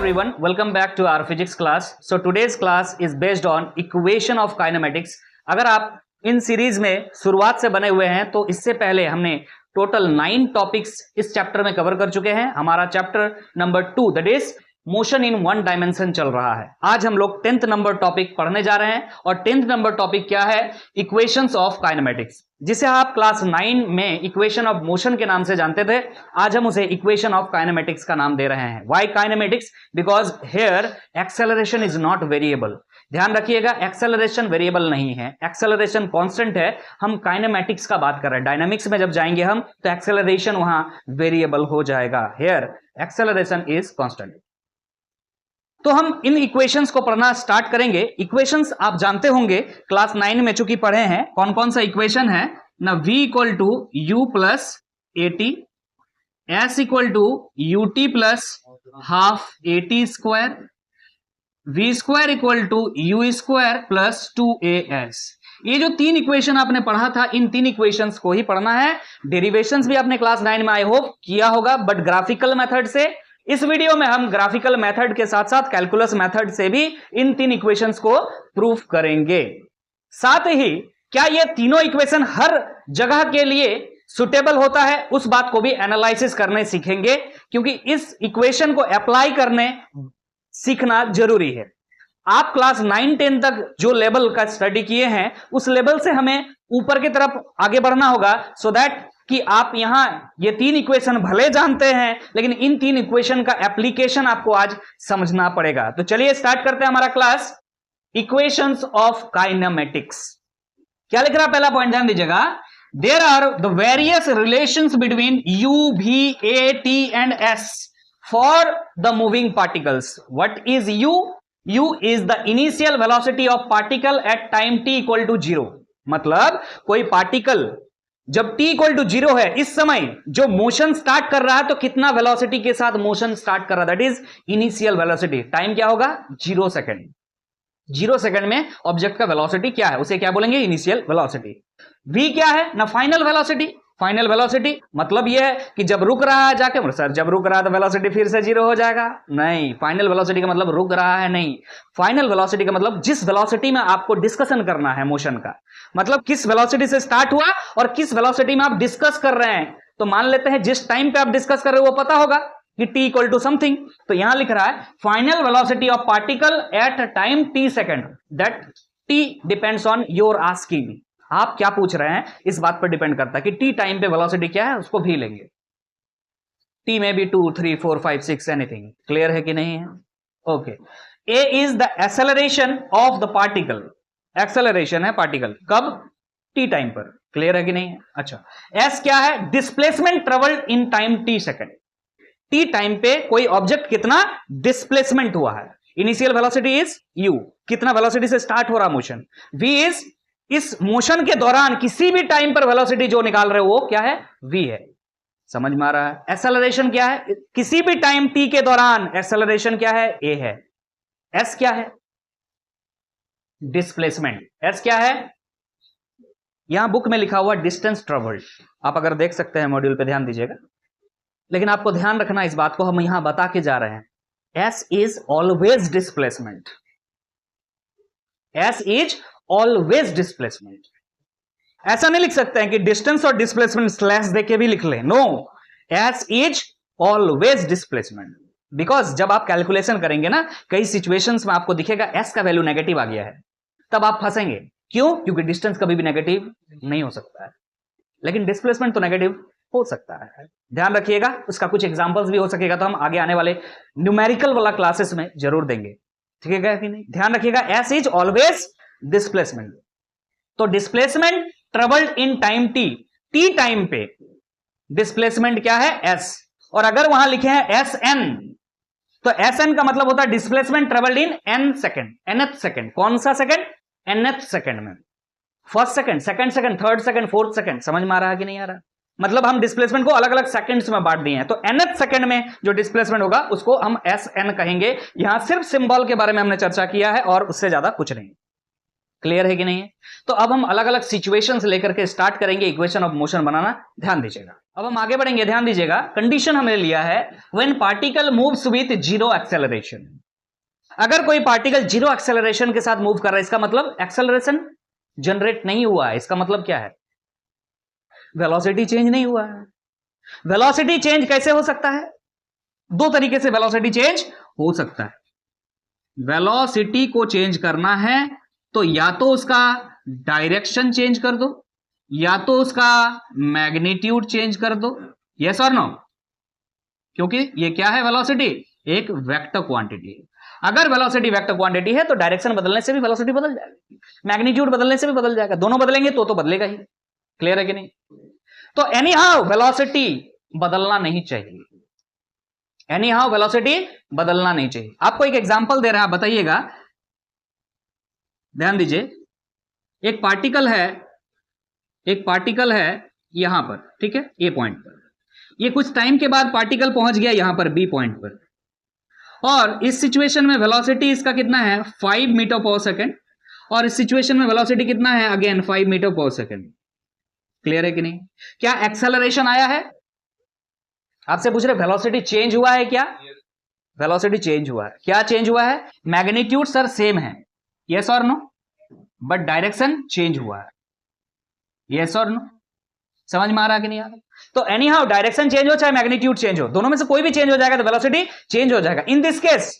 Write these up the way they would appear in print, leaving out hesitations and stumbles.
everyone, welcome back to our physics class. So today's class is based on equation of kinematics. अगर आप in series में शुरुआत से बने हुए हैं तो इससे पहले हमने टोटल 9 टॉपिक्स इस चैप्टर में कवर कर चुके हैं. हमारा chapter number 2 that is motion in one dimension चल रहा है. आज हम लोग 10th नंबर टॉपिक पढ़ने जा रहे हैं और 10th नंबर टॉपिक क्या है? इक्वेशंस ऑफ काइनेमेटिक्स, जिसे आप क्लास 9 में इक्वेशन ऑफ मोशन के नाम से जानते थे. आज हम उसे इक्वेशन ऑफ काइनेमेटिक्स का नाम दे रहे हैं. Why kinematics? Because here acceleration is not variable. ध्यान रखिएगा, एक्सेलरेशन वेरिएबल नहीं है, एक्सेलरेशन कांस्टेंट है. हम काइनेमेटिक्स का बात कर रहे हैं. डायनामिक्स में जब जाएंगे हम तो एक्सेलरेशन वहां वेरिएबल हो जाएगा. Here acceleration is constant. तो हम इन इक्वेशंस को पढ़ना स्टार्ट करेंगे. इक्वेशंस आप जानते होंगे, क्लास 9 में चूंकि पढ़े हैं. कौन कौन सा इक्वेशन है ना? v equal to you plus A T, S equal to U T plus half A T square, V square equal to you square plus 2as. ये जो 3 इक्वेशन आपने पढ़ा था, इन 3 इक्वेशंस को ही पढ़ना है. डेरिवेशंस भी आपने क्लास 9 में आई होप किया होगा, बट ग्राफिकल मेथड से. इस वीडियो में हम ग्राफिकल मेथड के साथ साथ कैलकुलस मेथड से भी इन 3 इक्वेशंस को प्रूफ करेंगे. साथ ही क्या ये तीनों इक्वेशन हर जगह के लिए सुटेबल होता है, उस बात को भी एनालिसिस करने सीखेंगे, क्योंकि इस इक्वेशन को अप्लाई करने सीखना जरूरी है. आप क्लास 9-10 तक जो लेवल का स्टडी किए हैं उस लेवल से हमें ऊपर की तरफ आगे बढ़ना होगा, सो दैट कि आप यहां ये 3 इक्वेशन भले जानते हैं लेकिन इन 3 इक्वेशन का एप्लीकेशन आपको आज समझना पड़ेगा. तो चलिए स्टार्ट करते हैं हमारा क्लास. Equations of kinematics. क्या लिख रहा है? पहला पॉइंट ध्यान दीजिएगा. There are the various relations between U, V, A, T and S for the moving particles. What is U? U is the initial velocity of particle at time t equal to 0. मतलब कोई particle जब t equal to 0 है, इस समय जो motion start कर रहा है तो कितना वेलोसिटी के साथ मोशन स्टार्ट कर रहा है, that is initial velocity. Time क्या होगा? 0 सेकंड. 0 सेकंड में ऑब्जेक्ट का वेलोसिटी क्या है, उसे क्या बोलेंगे? Initial velocity. v क्या है ना? Final velocity. फाइनल वेलोसिटी मतलब यह है कि जब रुक रहा है जाके, सर जब रुक रहा है तो वेलोसिटी फिर से 0 हो जाएगा? नहीं, फाइनल वेलोसिटी का मतलब रुक रहा है नहीं. फाइनल वेलोसिटी का मतलब जिस वेलोसिटी में आपको डिस्कशन करना है मोशन का, मतलब किस वेलोसिटी से स्टार्ट हुआ और किस वेलोसिटी में आप डिस्कस कर रहे हैं. तो मान लेते हैं जिस टाइम पे आप डिस्कस कर रहे हो वो पता होगा कि t इक्वल टू समथिंग. तो यहां लिख रहा है final velocity of particle at time t second. That t depends on your asking. आप क्या पूछ रहे हैं इस बात पर डिपेंड करता है कि t टाइम पे वेलोसिटी क्या है, उसको भी लेंगे. t में भी 2, 3, 4, 5, 6 एनीथिंग. क्लियर है कि नहीं है? Okay. a is the acceleration of the particle. Acceleration है पार्टिकल कब? t टाइम पर. क्लियर है कि नहीं है? अच्छा. s क्या है? Displacement travelled in time t second. t time पे कोई ऑब्जेक्ट कितना डिस्प्लेसमेंट हुआ है. इनिशियल वेलोसिटी इज u, कितना वेलोसिटी से स्टार्ट हो रहा मोशन. v इज इस मोशन के दौरान किसी भी टाइम पर वेलोसिटी जो निकाल रहे हो वो क्या है? v है. समझ में आ रहा है? एक्सेलरेशन क्या है? किसी भी टाइम t के दौरान एक्सेलरेशन क्या है? a है. s क्या है? डिस्प्लेसमेंट. s क्या है? यहां बुक में लिखा हुआ डिस्टेंस ट्रेवल्ड. आप अगर देख सकते हैं मॉड्यूल पे ध्यान दीजिएगा, लेकिन आपको ध्यान रखना इस बात को, हम यहां बता के जा रहे हैं. s is always displacement. s is always displacement. ऐसा नहीं लिख सकते हैं कि डिस्टेंस और डिस्प्लेसमेंट स्लैश देके भी लिख लें. No, s is always displacement. Because जब आप कैलकुलेशन करेंगे ना, कई सिचुएशंस में आपको दिखेगा s का वैल्यू नेगेटिव आ गया है, तब आप फंसेंगे. क्यों? क्योंकि डिस्टेंस कभी भी नेगेटिव नहीं हो सकता है, लेकिन डिस्प्लेसमेंट तो नेगेटिव हो सकता है. ध्यान रखिएगा, उसका कुछ एग्जांपल्स भी हो सकेगा तो हम आगे आने वाले न्यूमेरिकल वाला क्लासेस में जरूर देंगे. ठीक है कि नहीं? ध्यान रखिएगा, s इज ऑलवेज डिस्प्लेसमेंट. तो displacement travelled in time t time पे डिस्प्लेसमेंट क्या है? s. और अगर वहां लिखे हैं sn, तो sn का मतलब होता है displacement travelled in n second. nth second. कौन सा सेकंड? nth सेकंड में. First second, second second, third second, fourth second. समझ में आ रहा है कि नहीं आ रहा? मतलब हम डिस्प्लेसमेंट को अलग अलग सेकंड्स में बांट दिए हैं. तो nth सेकंड में जो डिस्प्लेसमेंट होगा उसको हम sn कहेंगे. यहां सिर्फ सिंबल के बारे में हमने चर्चा किया है और उससे ज्यादा कुछ नहीं. क्लियर है कि नहीं है? तो अब हम अलग अलग सिचुएशंस लेकर के स्टार्ट करेंगे इक्वेशन ऑफ मोशन बनाना, ध्यान दीजिएगा। अब हम आगे बढ़ेंगे, ध्यान दीजिएगा। कंडीशन हमने लिया है when particle moves with zero acceleration. अगर कोई पार्टिकल जीरो एक्सेलरेशन के साथ मूव कर रहा है, इसका मतलब एक्सेलरेशन जनरेट नहीं हुआ है। इसका मतलब क्या है? वेलोसिटी चेंज नहीं हुआ है। वेलोसिटी चेंज कैसे हो सकता है? दो तरीके से वेलोसिटी चेंज हो सकता है। वेलोसिटी को चेंज करना है तो या तो उसका डायरेक्शन चेंज कर दो, या तो उसका मैग्नीट्यूड चेंज कर दो। यस और नो? क्योंकि ये क्या है? वेलोसिटी एक वेक्टर क्वांटिटी है। अगर वेलोसिटी वेक्टर क्वांटिटी है तो डायरेक्शन बदलने से भी वेलोसिटी बदल जाएगी, मैग्नीट्यूड बदलने से भी बदल जाएगा। दोनों बदलेंगे तो बदलेगा ही। क्लियर है कि नहीं? तो एनी हाउ वेलोसिटी बदलना नहीं चाहिए। एनी हाउ वेलोसिटी बदलना नहीं चाहिए। आपको एक एग्जांपल दे रहा है, बताइएगा, ध्यान दीजिए। एक पार्टिकल है यहां पर, ठीक है, ए पॉइंट पर। ये कुछ टाइम के बाद पार्टिकल पहुंच गया यहां पर बी पॉइंट पर, और इस सिचुएशन में वेलोसिटी इसका कितना है? 5 मीटर पर सेकेंड, और इस सिचुएशन में वेलोसिटी कितना है? अगेन 5 मीटर पर सेकेंड। क्लियर है कि नहीं? क्या एक्सेलरेशन आया है? आपसे पूछ रहे वेलोसिटी चेंज हुआ है क्या? वेलोसिटी चेंज हुआ है। क्या चेंज हुआ है? मैग्नीट्यूड सर सेम है, यस और नो, बट डायरेक्शन चेंज हुआ है, यस और नो? समझ में आ रहा है कि नहीं आ रहा? तो एनी हाउ डायरेक्शन चेंज हो चाहे मैग्नीट्यूड चेंज हो, दोनों में से कोई भी चेंज हो जाएगा तो वेलोसिटी चेंज हो जाएगा। In this case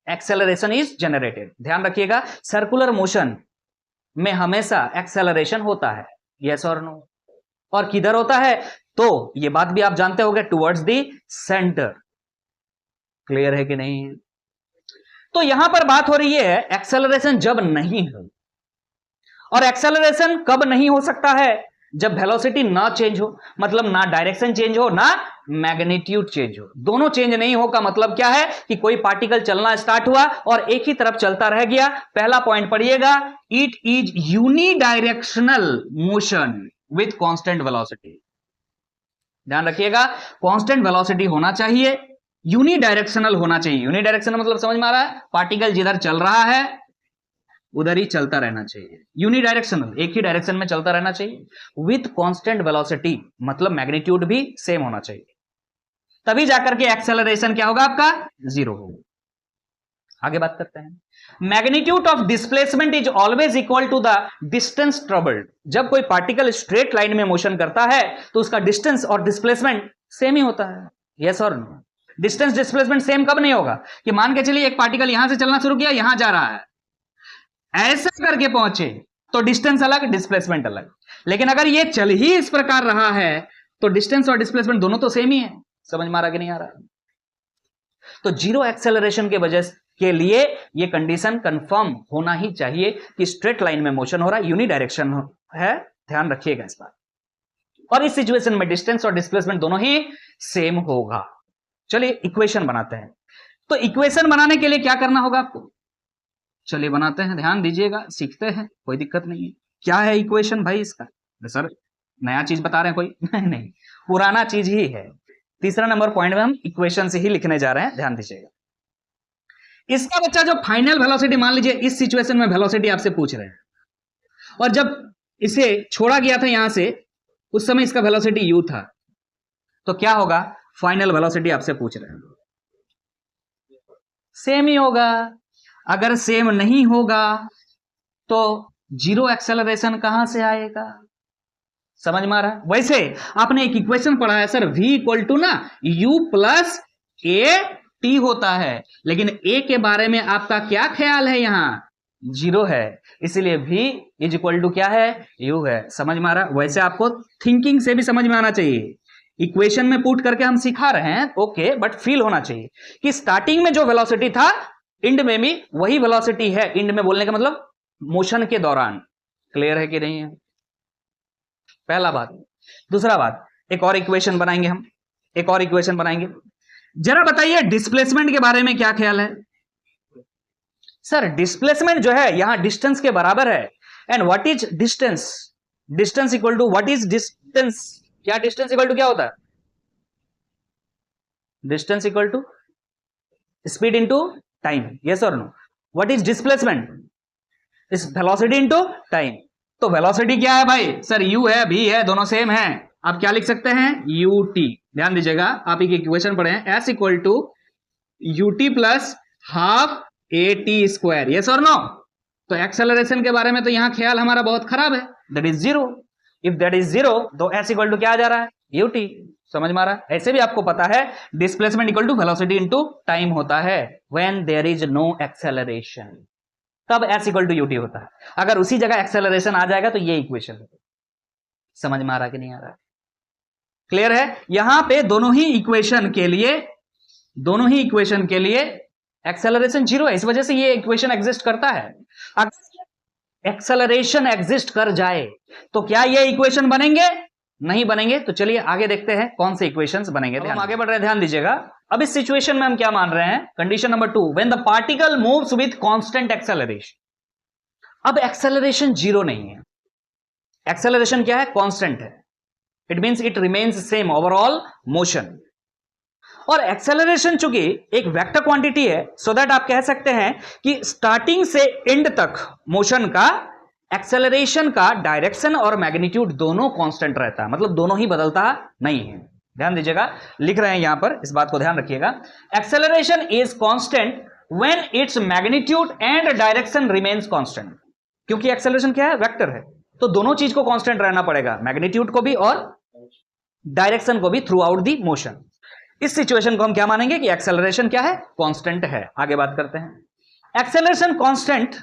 acceleration is generated. ध्यान रखिएगा, सर्कुलर मोशन में हमेशा एक्सेलरेशन होता है, यस और नो? और किधर होता है? तो ये बात भी आप जानते होंगे, टुवर्ड्स द सेंटर। क्लियर है कि नहीं? तो यहां पर बात हो रही है एक्सेलरेशन जब नहीं हो, और एक्सेलरेशन कब नहीं हो सकता है? जब वेलोसिटी ना चेंज हो, मतलब ना डायरेक्शन चेंज हो ना मैग्नीट्यूड चेंज हो। दोनों चेंज नहीं हो का मतलब क्या है? कि कोई पार्टिकल चलना स्टार्ट हुआ और एक ही तरफ चलता रह गया। पहला पॉइंट पढ़िएगा, it is unidirectional motion with constant velocity. ध्यान रखिएगा, कांस्टेंट वेलोसिटी होना चाहिए, यूनिडायरेक्शनल होना चाहिए। यूनिडायरेक्शनल मतलब समझ में आ रहा है? पार्टिकल जिधर चल रहा है उधर ही चलता रहना चाहिए। यूनिडायरेक्शनल, एक ही डायरेक्शन में चलता रहना चाहिए, विथ कांस्टेंट वेलोसिटी मतलब मैग्नीट्यूड भी सेम होना चाहिए। तभी जाकर के एक्सेलरेशन क्या होगा? आपका जीरो होगा। आगे बात करते हैं। Magnitude of displacement is always equal to the distance travelled. जब कोई पार्टिकल स्ट्रेट लाइन में मोशन करता है तो उसका डिस्टेंस और डिस्प्लेसमेंट सेम ही होता है, यस और नो? डिस्टेंस डिस्प्लेसमेंट सेम कब नहीं होगा? कि मान के चलिए एक पार्टिकल यहां से चलना शुरू किया, यहां जा रहा है, ऐसा करके पहुंचे तो डिस्टेंस अलग डिस्प्लेसमेंट अलग। लेकिन अगर ये चल ही इस प्रकार रहा है तो डिस्टेंस और डिस्प्लेसमेंट दोनों तो सेम ही है। समझ में आ रहा कि नहीं आ रहा? तो जीरो एक्सेलरेशन के वजह के लिए ये कंडीशन कंफर्म होना ही चाहिए कि स्ट्रेट लाइन में मोशन हो रहा है, यूनिडायरेक्शन है। ध्यान रखिएगा इस बात। और इस सिचुएशन में डिस्टेंस और डिस्प्लेसमेंट दोनों ही सेम होगा। चलिए इक्वेशन बनाते हैं। तो इक्वेशन बनाने के लिए क्या करना होगा आपको? चलिए बनाते हैं, ध्यान दीजिएगा, सीखते हैं, कोई दिक्कत नहीं है। क्या है इक्वेशन भाई इसका? सर नया चीज बता रहे हैं कोई? नहीं, पुराना चीज ही है। तीसरा नंबर पॉइंट में हम इक्वेशन से ही लिखने जा रहे हैं, ध्यान दीजिएगा। इसका बच्चा जो फाइनल वेलोसिटी, मान लीजिए इस सिचुएशन में वेलोसिटी आपसे पूछ रहे हैं, और जब इसे छोड़ा गया था यहां से, उस समय इसका वेलोसिटी u था, तो क्या होगा? फाइनल वेलोसिटी आपसे पूछ रहे हैं, सेम ही होगा। अगर सेम नहीं होगा तो जीरो एक्सेलरेशन कहां से आएगा? समझ में आ रहा है? वैसे आपने एक इक्वेशन पढ़ा है सर, v इक्वल टू ना u प्लस ए टी होता है, लेकिन a के बारे में आपका क्या ख्याल है? यहां जीरो है, इसलिए v इज इक्वल टू क्या है? u है। समझ में आ रहा है? वैसे आपको थिंकिंग से भी समझ में आना चाहिए। इक्वेशन में पुट करके हम सिखा रहे हैं, ओके, बट फील होना चाहिए कि स्टार्टिंग में जो वेलोसिटी था इंड में भी वही वेलोसिटी है। इंड में बोलने का मतलब मोशन के दौरान। क्लियर है कि नहीं है? पहला बात। दूसरा बात, एक और इक्वेशन बनाएंगे हम, एक और इक्वेशन बनाएंगे। जरा बताइए डिस्प्लेसमेंट के बारे में क्या ख्याल है? सर डिस्प्लेसमेंट जो है यहां डिस्टेंस के बराबर है। And what is distance? Distance equal to what is distance? क्या डिस्टेंस इक्वल टू क्या होता है? Distance equal to speed into time, yes और no? What is displacement? Is velocity into time. तो वेलोसिटी क्या है भाई सर, u है v है, दोनों सेम है। आप क्या लिख सकते हैं, ut। ध्यान दीजिएगा, आप एक इक्वेशन पढ़े हैं, s equal to ut plus half at square, yes और नो। तो एक्सेलरेशन के बारे में तो यहां ख्याल हमारा बहुत खराब है, that is zero. If that is zero तो s इक्वल टू क्या आ जा रहा है, ut। समझ में आ रहा है। ऐसे भी आपको पता है displacement equal to velocity into time होता है when there is no acceleration, तब s इक्वल टू ut होता है। अगर उसी जगह एक्सेलरेशन आ जाएगा तो ये इक्वेशन है। समझ में आ रहा कि नहीं आ रहा, क्लियर है। यहां पे दोनों ही इक्वेशन के लिए एक्सेलरेशन जीरो है, इस वजह से ये इक्वेशन एग्जिस्ट करता है। अगर एक्सेलरेशन एग्जिस्ट कर जाए तो क्या ये इक्वेशन बनेंगे, नहीं बनेंगे। तो चलिए आगे देखते हैं कौन से इक्वेशंस बनेंगे। हम आगे बढ़ रहे हैं, ध्यान दीजिएगा। अब इस सिचुएशन में हम क्या मान रहे हैं, condition number 2, when the particle moves with constant acceleration. अब एक्सेलरेशन जीरो नहीं है, एक्सेलरेशन क्या है, कांस्टेंट है। It means it remains same overall motion. और एक्सेलरेशन चूंकि एक वेक्टर क्वांटिटी है, सो दैट आप कह सकते हैं कि स्टार्टिंग से एंड तक मोशन का एक्सेलरेशन का डायरेक्शन और मैग्नीट्यूड दोनों कांस्टेंट रहता है, मतलब दोनों ही बदलता नहीं है। ध्यान दीजिएगा, लिख रहे हैं यहां पर, इस बात को ध्यान रखिएगा। Acceleration is constant when its magnitude and direction remains constant. क्योंकि एक्सेलरेशन क्या है, वेक्टर है, तो दोनों चीज को कांस्टेंट रहना पड़ेगा, मैग्नीट्यूड को भी और डायरेक्शन को भी थ्रू आउट दी मोशन। इस सिचुएशन को हम क्या मानेंगे कि एक्सेलरेशन क्या है, कांस्टेंट है। आगे बात करते हैं, एक्सेलरेशन कांस्टेंट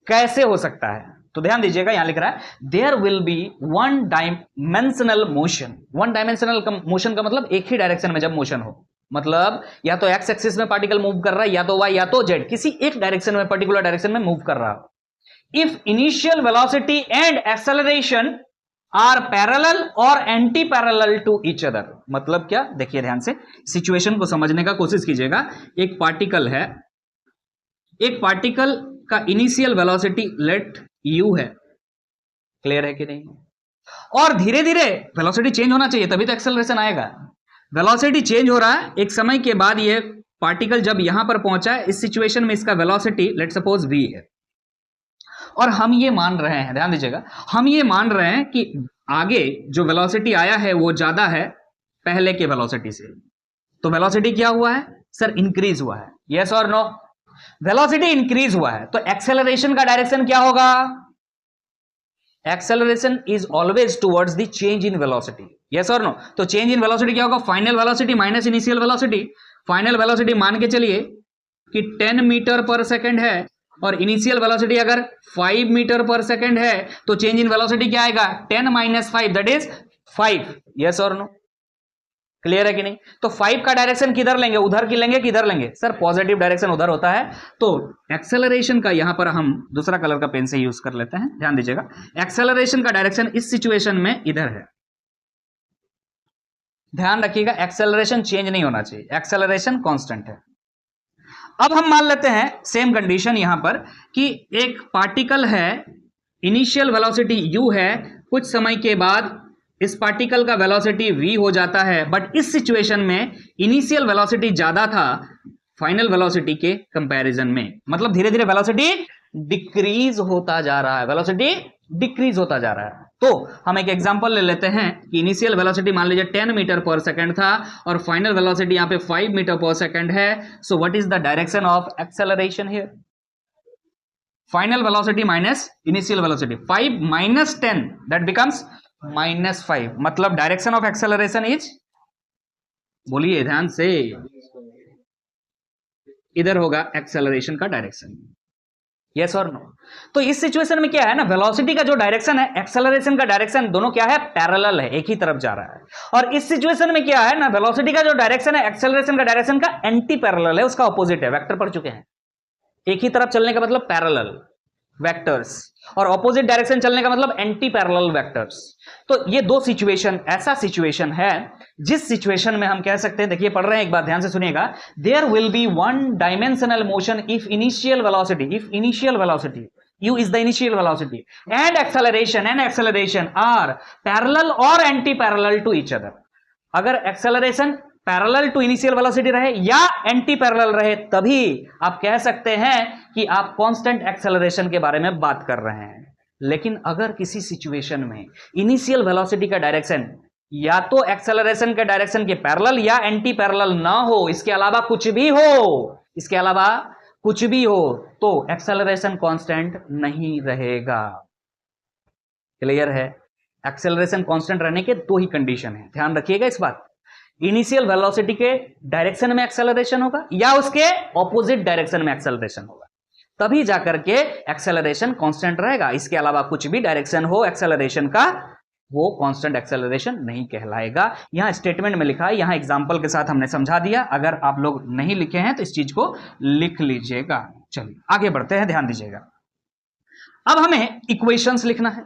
कैसे हो सकता है। तो ध्यान दीजिएगा, यहां लिख रहा है there will be one dimensional motion. One dimensional motion का मतलब एक ही डायरेक्शन में जब मोशन हो, मतलब या तो एक्स एक्सिस में पार्टिकल मूव कर रहा है, या तो वाई, या तो जेड, किसी एक डायरेक्शन में, पर्टिकुलर डायरेक्शन में मूव कर रहा हो। If initial velocity and acceleration are parallel और anti parallel to each other. मतलब क्या, देखिए ध्यान से, सिचुएशन को समझने का कोशिश कीजिएगा। एक पार्टिकल है, एक पार्टिकल का इनिशियल वेलोसिटी लेट u है, क्लियर है कि नहीं, और धीरे धीरे वेलोसिटी चेंज होना चाहिए तभी तो एक्सेलरेशन आएगा। वेलोसिटी चेंज हो रहा है, एक समय के बाद ये पार्टिकल जब यहां पर पहुंचा है, इस सिचुएशन में इसका वेलोसिटी लेट सपोज v है, और हम ये मान रहे हैं, ध्यान दीजिएगा, हम ये मान रहे हैं कि आगे जो वेलोसिटी आया है वो ज्यादा है पहले के वेलोसिटी से। तो वेलोसिटी क्या हुआ है सर, इंक्रीज हुआ है, यस और नो। वेलोसिटी इंक्रीज हुआ है तो एक्सेलरेशन का डायरेक्शन क्या होगा, acceleration is always towards the change in velocity, yes और नो। तो चेंज इन वेलोसिटी क्या होगा, final velocity minus initial velocity. Final velocity मान के चलिए कि 10 मीटर पर सेकेंड है, और इनिशियल वेलोसिटी अगर 5 मीटर पर सेकेंड है, तो चेंज इन वेलोसिटी क्या आएगा, 10 माइनस 5 दैट इज 5, यस और नो, क्लियर है कि नहीं। तो 5 का डायरेक्शन किधर लेंगे, उधर की लेंगे, किधर लेंगे सर, पॉजिटिव डायरेक्शन उधर होता है। तो एक्सेलरेशन का यहां पर हम दूसरा कलर का पेन से यूज कर लेते हैं, ध्यान दीजिएगा। एक्सेलरेशन का डायरेक्शन इस सिचुएशन में इधर है, ध्यान रखिएगा, एक्सेलरेशन चेंज नहीं होना चाहिए, एक्सेलरेशन कांस्टेंट है। अब हम मान लेते हैं सेम कंडीशन यहां पर कि एक पार्टिकल है, इनिशियल वेलोसिटी u है, कुछ समय के बाद इस पार्टिकल का वेलोसिटी v हो जाता है, बट इस सिचुएशन में इनिशियल वेलोसिटी ज्यादा था फाइनल वेलोसिटी के कंपैरिजन में, मतलब धीरे धीरे वेलोसिटी डिक्रीज होता जा रहा है, वेलोसिटी डिक्रीज होता जा रहा है। तो हम एक एग्जांपल ले लेते हैं कि इनिशियल वेलोसिटी मान लीजिए 10 मीटर पर सेकंड था और फाइनल वेलोसिटी यहां पे 5 मीटर पर सेकंड है। सो what is the direction of acceleration here, final velocity minus initial velocity, 5 minus 10 that becomes -5, मतलब डायरेक्शन ऑफ एक्सेलरेशन इज, बोलिए ध्यान से, इधर होगा एक्सेलरेशन का डायरेक्शन, यस और नो। तो इस सिचुएशन में क्या है ना, वेलोसिटी का जो डायरेक्शन है, एक्सेलरेशन का डायरेक्शन, दोनों क्या है, पैरेलल है, एक ही तरफ जा रहा है। और इस सिचुएशन में क्या है ना, वेलोसिटी का जो डायरेक्शन है, एक्सेलरेशन का डायरेक्शन का एंटी पैरेलल है, उसका ऑपोजिट है, वेक्टर पढ़ चुके हैं। एक ही तरफ चलने का मतलब पैरेलल वेक्टर्स, और ऑपोजिट डायरेक्शन चलने का मतलब एंटी पैरेलल वेक्टर्स। तो ये दो सिचुएशन, ऐसा सिचुएशन है जिस सिचुएशन में हम कह सकते हैं, देखिए पढ़ रहे हैं, एक बार ध्यान से सुनिएगा, there will be one dimensional motion if initial velocity u is the initial velocity and acceleration are parallel or anti parallel to each other। अगर acceleration parallel to initial velocity रहे या एंटी पैरेलल रहे, तभी आप कह सकते हैं कि आप कांस्टेंट एक्सेलरेशन के बारे में बात कर रहे हैं। लेकिन अगर किसी सिचुएशन में इनिशियल वेलोसिटी का डायरेक्शन या तो एक्सेलरेशन के डायरेक्शन के पैरेलल या एंटी पैरेलल ना हो, इसके अलावा कुछ भी हो, इसके अलावा कुछ भी हो, तो एक्सेलरेशन कांस्टेंट नहीं रहेगा। क्लियर है? एक्सेलरेशन कांस्टेंट रहने के दो ही कंडीशन है, ध्यान रखिएगा इस बात। इनिशियल वेलोसिटी के डायरेक्शन में एक्सेलरेशन होगा या उसके ऑपोजिट डायरेक्शन में एक्सेलरेशन होगा, तभी जाकर के एक्सेलरेशन कांस्टेंट रहेगा। इसके अलावा कुछ भी डायरेक्शन हो एक्सेलरेशन का, वो कांस्टेंट एक्सेलरेशन नहीं कहलाएगा। यहां स्टेटमेंट में लिखा है, यहां एग्जांपल के साथ हमने समझा दिया। अगर आप लोग नहीं लिखे हैं तो इस चीज को लिख लीजिएगा। चलिए आगे बढ़ते हैं, ध्यान दीजिएगा। अब हमें इक्वेशंस लिखना है।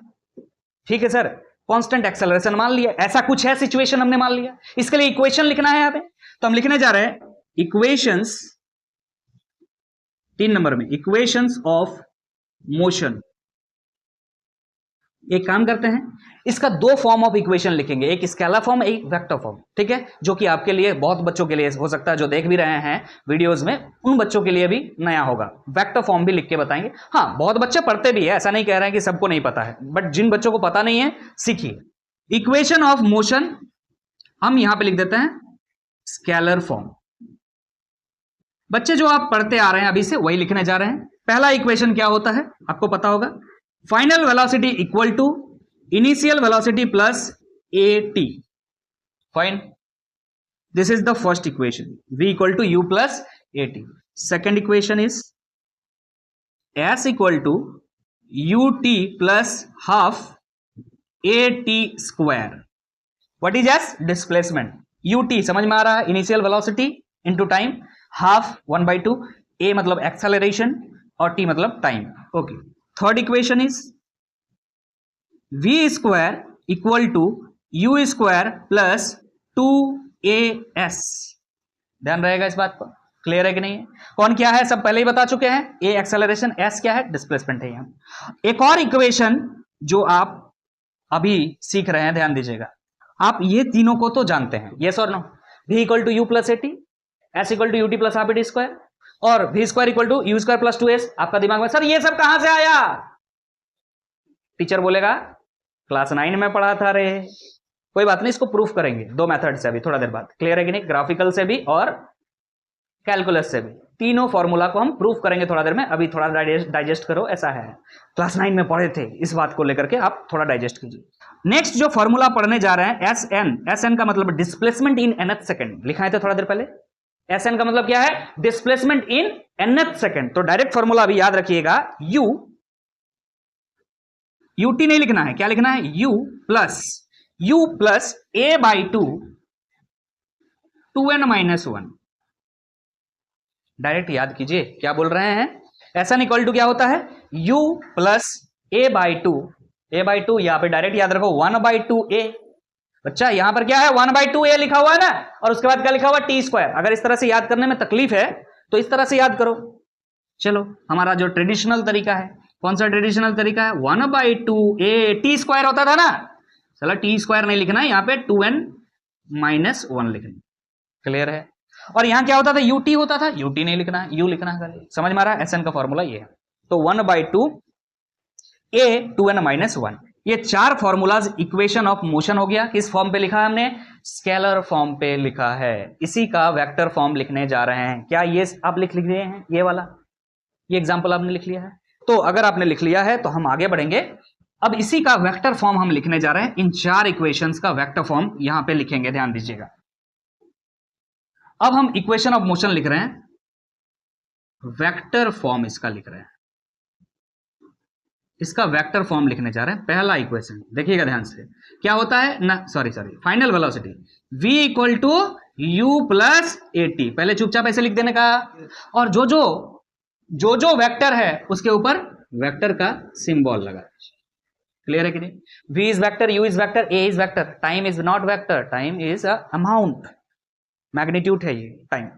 ठीक है सर, कांस्टेंट एक्सेलरेशन मान लिया, ऐसा कुछ है सिचुएशन हमने मान लिया, इसके लिए इक्वेशन लिखना है यहां पे, तो हम लिखने जा रहे हैं इक्वेशंस 3 नंबर में, इक्वेशंस ऑफ मोशन। एक काम करते हैं, इसका दो फॉर्म ऑफ इक्वेशन लिखेंगे, एक स्केलर फॉर्म, एक वेक्टर फॉर्म। ठीक है, जो कि आपके लिए, बहुत बच्चों के लिए हो सकता है जो देख भी रहे हैं वीडियोस में, उन बच्चों के लिए भी नया होगा। वेक्टर फॉर्म भी लिख के बताएंगे। हाँ, बहुत बच्चे पढ़ते भी है, ऐसा नहीं कह रहे हैं कि सबको नहीं पता है, बट जिन बच्चों को पता नहीं है सीखिए। इक्वेशन ऑफ मोशन हम यहां पर लिख देते हैं स्केलर फॉर्म। बच्चे जो आप पढ़ते आ रहे हैं अभी से वही लिखने जा रहे हैं। पहला इक्वेशन क्या होता है आपको पता होगा, final velocity equal to initial velocity plus at। Fine, this is the first equation, v equal to u plus at। Second equation is s equal to ut plus half at square. What is s? Displacement. ut समझ में आ रहा है, initial velocity into time, half 1/2, a मतलब acceleration और t मतलब time. Okay, third equation is v square equal to u square plus 2as। ध्यान रहेगा इस बात पर, क्लियर है कि नहीं है? कौन क्या है सब पहले ही बता चुके हैं, a एक्सेलरेशन, s क्या है? डिस्प्लेसमेंट है। यहां एक और इक्वेशन जो आप अभी सीख रहे हैं, ध्यान दीजिएगा। आप ये तीनों को तो जानते हैं, यस और no? v equal to u plus at, s equal to ut plus half at square और v square equal to u square plus 2s। आपका दिमाग में सर ये सब कहां से आया? टीचर बोलेगा क्लास 9 में पढ़ा था रे। कोई बात नहीं, इसको प्रूफ करेंगे दो मेथड से अभी थोड़ा देर बाद, क्लियर है कि नहीं? ग्राफिकल से भी और कैलकुलस से भी, तीनों फॉर्मूला को हम प्रूफ करेंगे थोड़ा देर में। अभी थोड़ा डाइजेस्ट करो, ऐसा है क्लास 9 में पढ़े थे, इस बात को लेकर के आप थोड़ा डाइजेस्ट कीजिए। नेक्स्ट जो फॉर्मूला पढ़ने जा रहे हैं SN का मतलब डिस्प्लेसमेंट इन nth सेकंड, लिखाए थे थोड़ा देर पहले। SN का मतलब क्या है? Displacement in nth second. तो डायरेक्ट फॉर्मूला अभी याद रखिएगा, ut नहीं लिखना है, क्या लिखना है? u plus a/2 2n-1। Direct याद कीजिए क्या बोल रहे हैं। SN इक्वल टू क्या होता है? u प्लस a/2 यहां पे डायरेक्ट याद रखो 1/2a। बच्चा यहां पर क्या है? 1/2a लिखा हुआ है ना, और उसके बाद क्या लिखा हुआ? t square. अगर इस तरह से याद करने में तकलीफ है तो इस तरह से याद करो। चलो, हमारा जो ट्रेडिशनल तरीका है, कौन सा ट्रेडिशनल तरीका है? 1/2a, t स्क्वायर होता था ना, चलो t स्क्वायर नहीं लिखना है, यहां पे 2n-1 लिखना। क्लियर है? और यहां क्या होता था? ut होता था, ut नहीं लिखना है, u लिखना है। समझ में आ रहा है? SN का फॉर्मूला ये है। तो 1/2a 2n-1, ये चार फॉर्मूलाज इक्वेशन ऑफ मोशन हो गया। किस फॉर्म पे लिखा है हमने? स्केलर फॉर्म पे लिखा है। इसी का वेक्टर फॉर्म लिखने जा रहे हैं। क्या ये आप लिख रहे हैं? ये वाला, ये एग्जांपल आपने लिख लिया है? तो अगर आपने लिख लिया है तो हम आगे बढ़ेंगे। अब इसी का वेक्टर फॉर्म हम लिखने जा रहे हैं। इन चार इक्वेशंस का वेक्टर फॉर्म यहां पे लिखेंगे, ध्यान दीजिएगा। अब हम इक्वेशन ऑफ मोशन लिख रहे हैं, वेक्टर फॉर्म इसका लिख रहे हैं। इसका वेक्टर फॉर्म लिखने जा रहे हैं। पहला इक्वेशन देखिएगा ध्यान से, क्या होता है ना, sorry final velocity v equal to u plus at। पहले चुपचाप ऐसे लिख देने का, और जो वेक्टर है उसके ऊपर वेक्टर का सिंबल लगा। क्लियर है कि नहीं? v is vector, u is vector, a is vector, time is not vector, time is amount, magnitude है ये टाइम।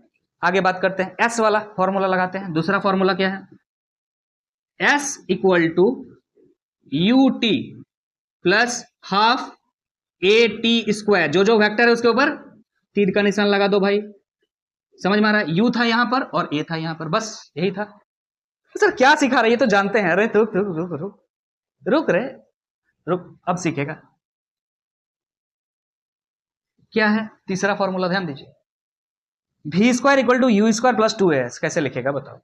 आगे बात करते हैं, s वाला फॉर्मूला लगाते हैं। दूसरा फॉर्मूला क्या है? s equal to ut plus half at square. जो वेक्टर है उसके ऊपर तीर का निशान लगा दो भाई, समझ में आ रहा है? यू था यहां पर और ए था यहां पर, बस यही था। सर क्या सिखा रहे, ये तो जानते हैं। अरे रुक रुक रुक रुक रुक रे रुक, अब सीखेगा। क्या है तीसरा फॉर्मूला, ध्यान दीजिए। V square equal to you square plus 2as कैसे लिखेगा बताओ?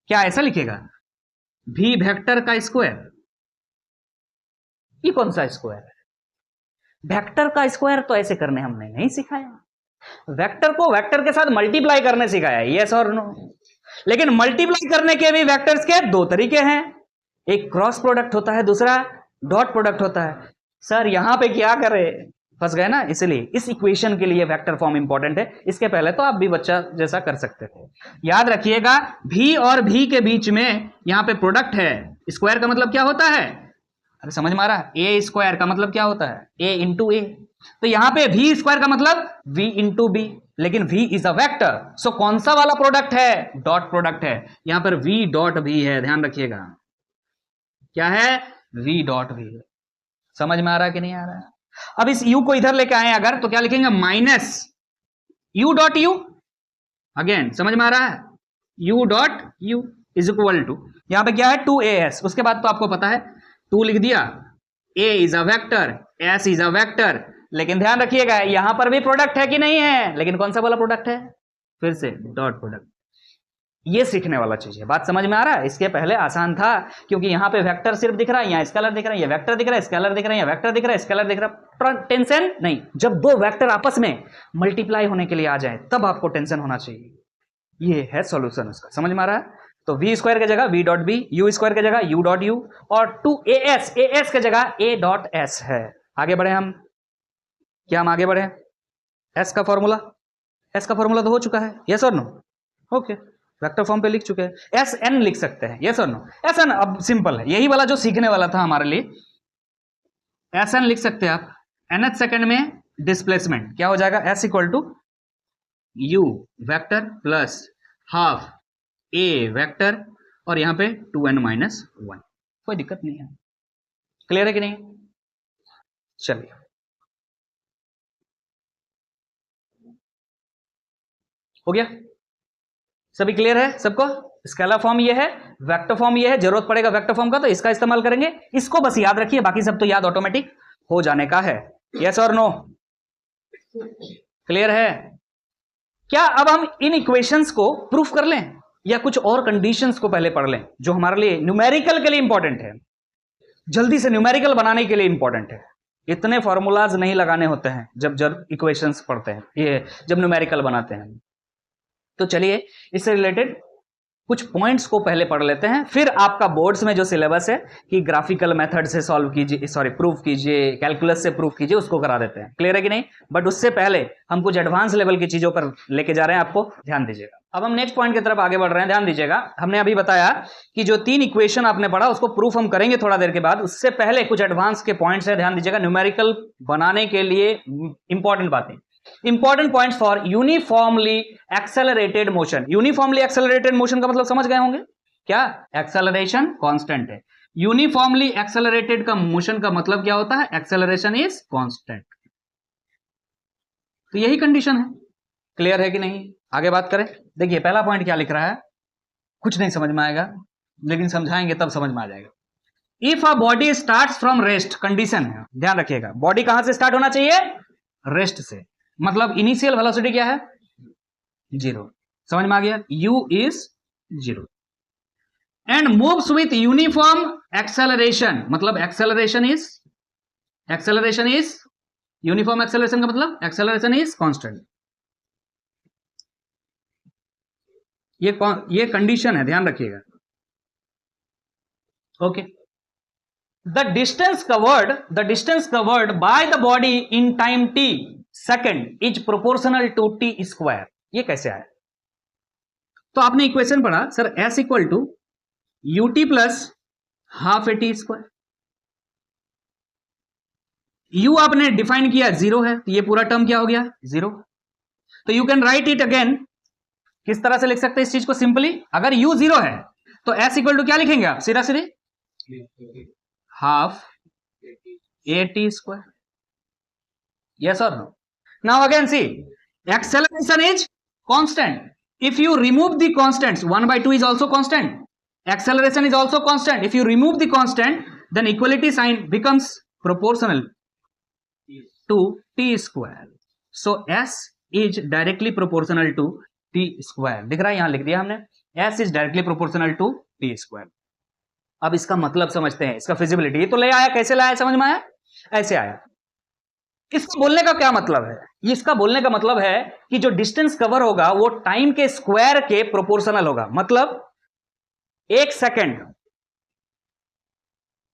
क्या ऐसा लिखेगा? v वेक्टर का स्क्वायर, ये कौन सा स्क्वायर है? वेक्टर का स्क्वायर तो ऐसे करने हमने नहीं सिखाया। वेक्टर को वेक्टर के साथ मल्टीप्लाई करने सिखाया, यस और नो। लेकिन मल्टीप्लाई करने के भी वेक्टर्स के दो तरीके हैं, एक क्रॉस प्रोडक्ट होता है, दूसरा डॉट प्रोडक्ट होता है। सर यहां पे क्या करें, फंस गए ना। इसलिए इस इक्वेशन के लिए वेक्टर फॉर्म इंपॉर्टेंट है। इसके पहले तो आप भी बच्चा जैसा कर सकते थे। याद रखिएगा भी और भी के बीच में यहां पे प्रोडक्ट है। स्क्वायर का मतलब क्या होता है? अरे समझ में आ रहा है? ए स्क्वायर का मतलब क्या होता है? ए इंटू ए। तो यहां पे वी स्क्वायर का मतलब वी इंटू बी, लेकिन वी इज अ वेक्टर, सो कौन सा वाला प्रोडक्ट है? डॉट प्रोडक्ट है। यहां पर वी डॉट भी है, ध्यान रखिएगा। क्या है? वी डॉट भी है। समझ में आ रहा है कि नहीं आ रहा है? अब इस u को इधर लेके आए अगर, तो क्या लिखेंगे? Minus u dot u। Again समझ में आ रहा है? u dot u is equal to, यहां पे क्या है? 2as। उसके बाद तो आपको पता है 2 लिख दिया, a is a vector, s is a vector. लेकिन ध्यान रखिएगा यहां पर भी प्रोडक्ट है कि नहीं है? लेकिन कौन सा वाला प्रोडक्ट है? फिर से डॉट प्रोडक्ट। ये सीखने वाला चीज है। बात समझ में आ रहा है? इसके पहले आसान था, क्योंकि यहां पे वेक्टर सिर्फ दिख रहा है, यहाँ स्केलर दिख रहा है, ये वेक्टर दिख रहा है, स्केलर दिख रहा है, यहाँ वेक्टर दिख रहा है, स्केलर दिख रहा है। टेंशन नहीं, जब दो वेक्टर आपस में मल्टीप्लाई होने के लिए आ जाए तब आपको टेंशन होना चाहिए। ये है सॉल्यूशन उसका, समझ में आ रहा है? तो वी स्क्वायर की जगह v dot b, u square की जगह यू डॉट यू, और 2as as की जगह a डॉट s है। आगे बढ़े हम, क्या हम आगे बढ़े? s का फॉर्मूला तो हो चुका है, यस और नो? ओके, वेक्टर फॉर्म पे लिख चुके हैं। एस एन लिख सकते हैं, यस और नो? एस एन अब सिंपल है, यही वाला जो सीखने वाला था हमारे लिए। एस एन लिख सकते हैं आप। nth सेकंड में डिस्प्लेसमेंट क्या हो जाएगा? S equal to u vector plus half a vector, और यहां पे 2n माइनस 1। कोई दिक्कत नहीं है, क्लियर है कि नहीं? चलिए हो गया, सभी क्लियर है सबको? स्केलर फॉर्म ये है, वेक्टर फॉर्म ये है। जरूरत पड़ेगा वेक्टर फॉर्म का तो इसका इस्तेमाल करेंगे। इसको बस याद रखिए, बाकी सब तो याद ऑटोमेटिक हो जाने का है। यस और नो? क्लियर है? क्या अब हम इन इक्वेशंस को प्रूफ कर लें, या कुछ और कंडीशंस को पहले पढ़ लें जो हमारे लिए न्यूमेरिकल के लिए इंपॉर्टेंट है? जल्दी से न्यूमेरिकल बनाने के लिए इंपॉर्टेंट है। इतने फॉर्मूलाज नहीं लगाने होते हैं जब इक्वेशंस पढ़ते हैं, ये जब न्यूमेरिकल बनाते हैं। तो चलिए इससे रिलेटेड कुछ पॉइंट्स को पहले पढ़ लेते हैं, फिर आपका बोर्ड्स में जो सिलेबस है कि ग्राफिकल मेथड से सॉल्व कीजिए, सॉरी प्रूफ कीजिए, कैलकुलस से प्रूफ कीजिए, उसको करा देते हैं। क्लियर है कि नहीं? बट उससे पहले हम कुछ एडवांस लेवल की चीजों पर लेके जा रहे हैं आपको, ध्यान दीजिएगा। अब हम नेक्स्ट पॉइंट की तरफ आगे बढ़ रहे हैं, ध्यान दीजिएगा। हमने अभी बताया कि जो 3 इक्वेशन आपने पढ़ा उसको प्रूफ हम करेंगे थोड़ा देर के बाद। उससे पहले कुछ एडवांस के पॉइंट्स है, ध्यान दीजिएगा। न्यूमेरिकल बनाने के लिए इंपॉर्टेंट बातें, important points for uniformly accelerated motion. Uniformly accelerated motion का मतलब समझ गए होंगे क्या? एक्सेलरेशन कांस्टेंट है। यूनिफॉर्मली एक्सेलरेटेड का मोशन का मतलब क्या होता है? Acceleration is constant. तो यही कंडीशन है। क्लियर है कि नहीं? आगे बात करें। देखिए पहला पॉइंट क्या लिख रहा है, कुछ नहीं समझ में आएगा, लेकिन समझाएंगे तब समझ में आ जाएगा। If a body starts from rest, condition है, ध्यान रखिएगा। बॉडी कहां से स्टार्ट होना चाहिए? रेस्ट से। मतलब इनिशियल वेलोसिटी क्या है? 0। समझ में आ गया? u is 0 and moves with uniform acceleration. मतलब एक्सेलरेशन इज यूनिफॉर्म एक्सेलरेशन का मतलब एक्सेलरेशन इज कांस्टेंट। ये कंडीशन है, ध्यान रखिएगा। Okay, the distance covered by the body in time t second is proportional to t square. ये कैसे आया? तो आपने इक्वेशन पढ़ा sir, s equal to ut plus half A T square. u आपने डिफाइन किया 0 है, तो ये पूरा टर्म क्या हो गया? 0। तो you can write it again. किस तरह से लिख सकते हैं इस चीज को? सिंपली, अगर u 0 है तो s इक्वल टू क्या लिखेंगे आप? सीधा सीधे half A T square. Yes और no? Now again see, acceleration is constant. If you remove the constants, 1/2 is also constant. Acceleration is also constant. If you remove the constant, then equality sign becomes proportional to t square. So s is directly proportional to t square. दिख रहा है, यहां लिख दिया हमने, s is directly proportional to t square. अब इसका मतलब समझते हैं, इसका फिजिबिलिटी. तो ले आया, कैसे लाया, समझ में आया? ऐसे आया. इसका बोलने का क्या मतलब है? इसका बोलने का मतलब है कि जो डिस्टेंस कवर होगा वो टाइम के स्क्वायर के प्रोपोर्शनल होगा. मतलब 1 सेकंड,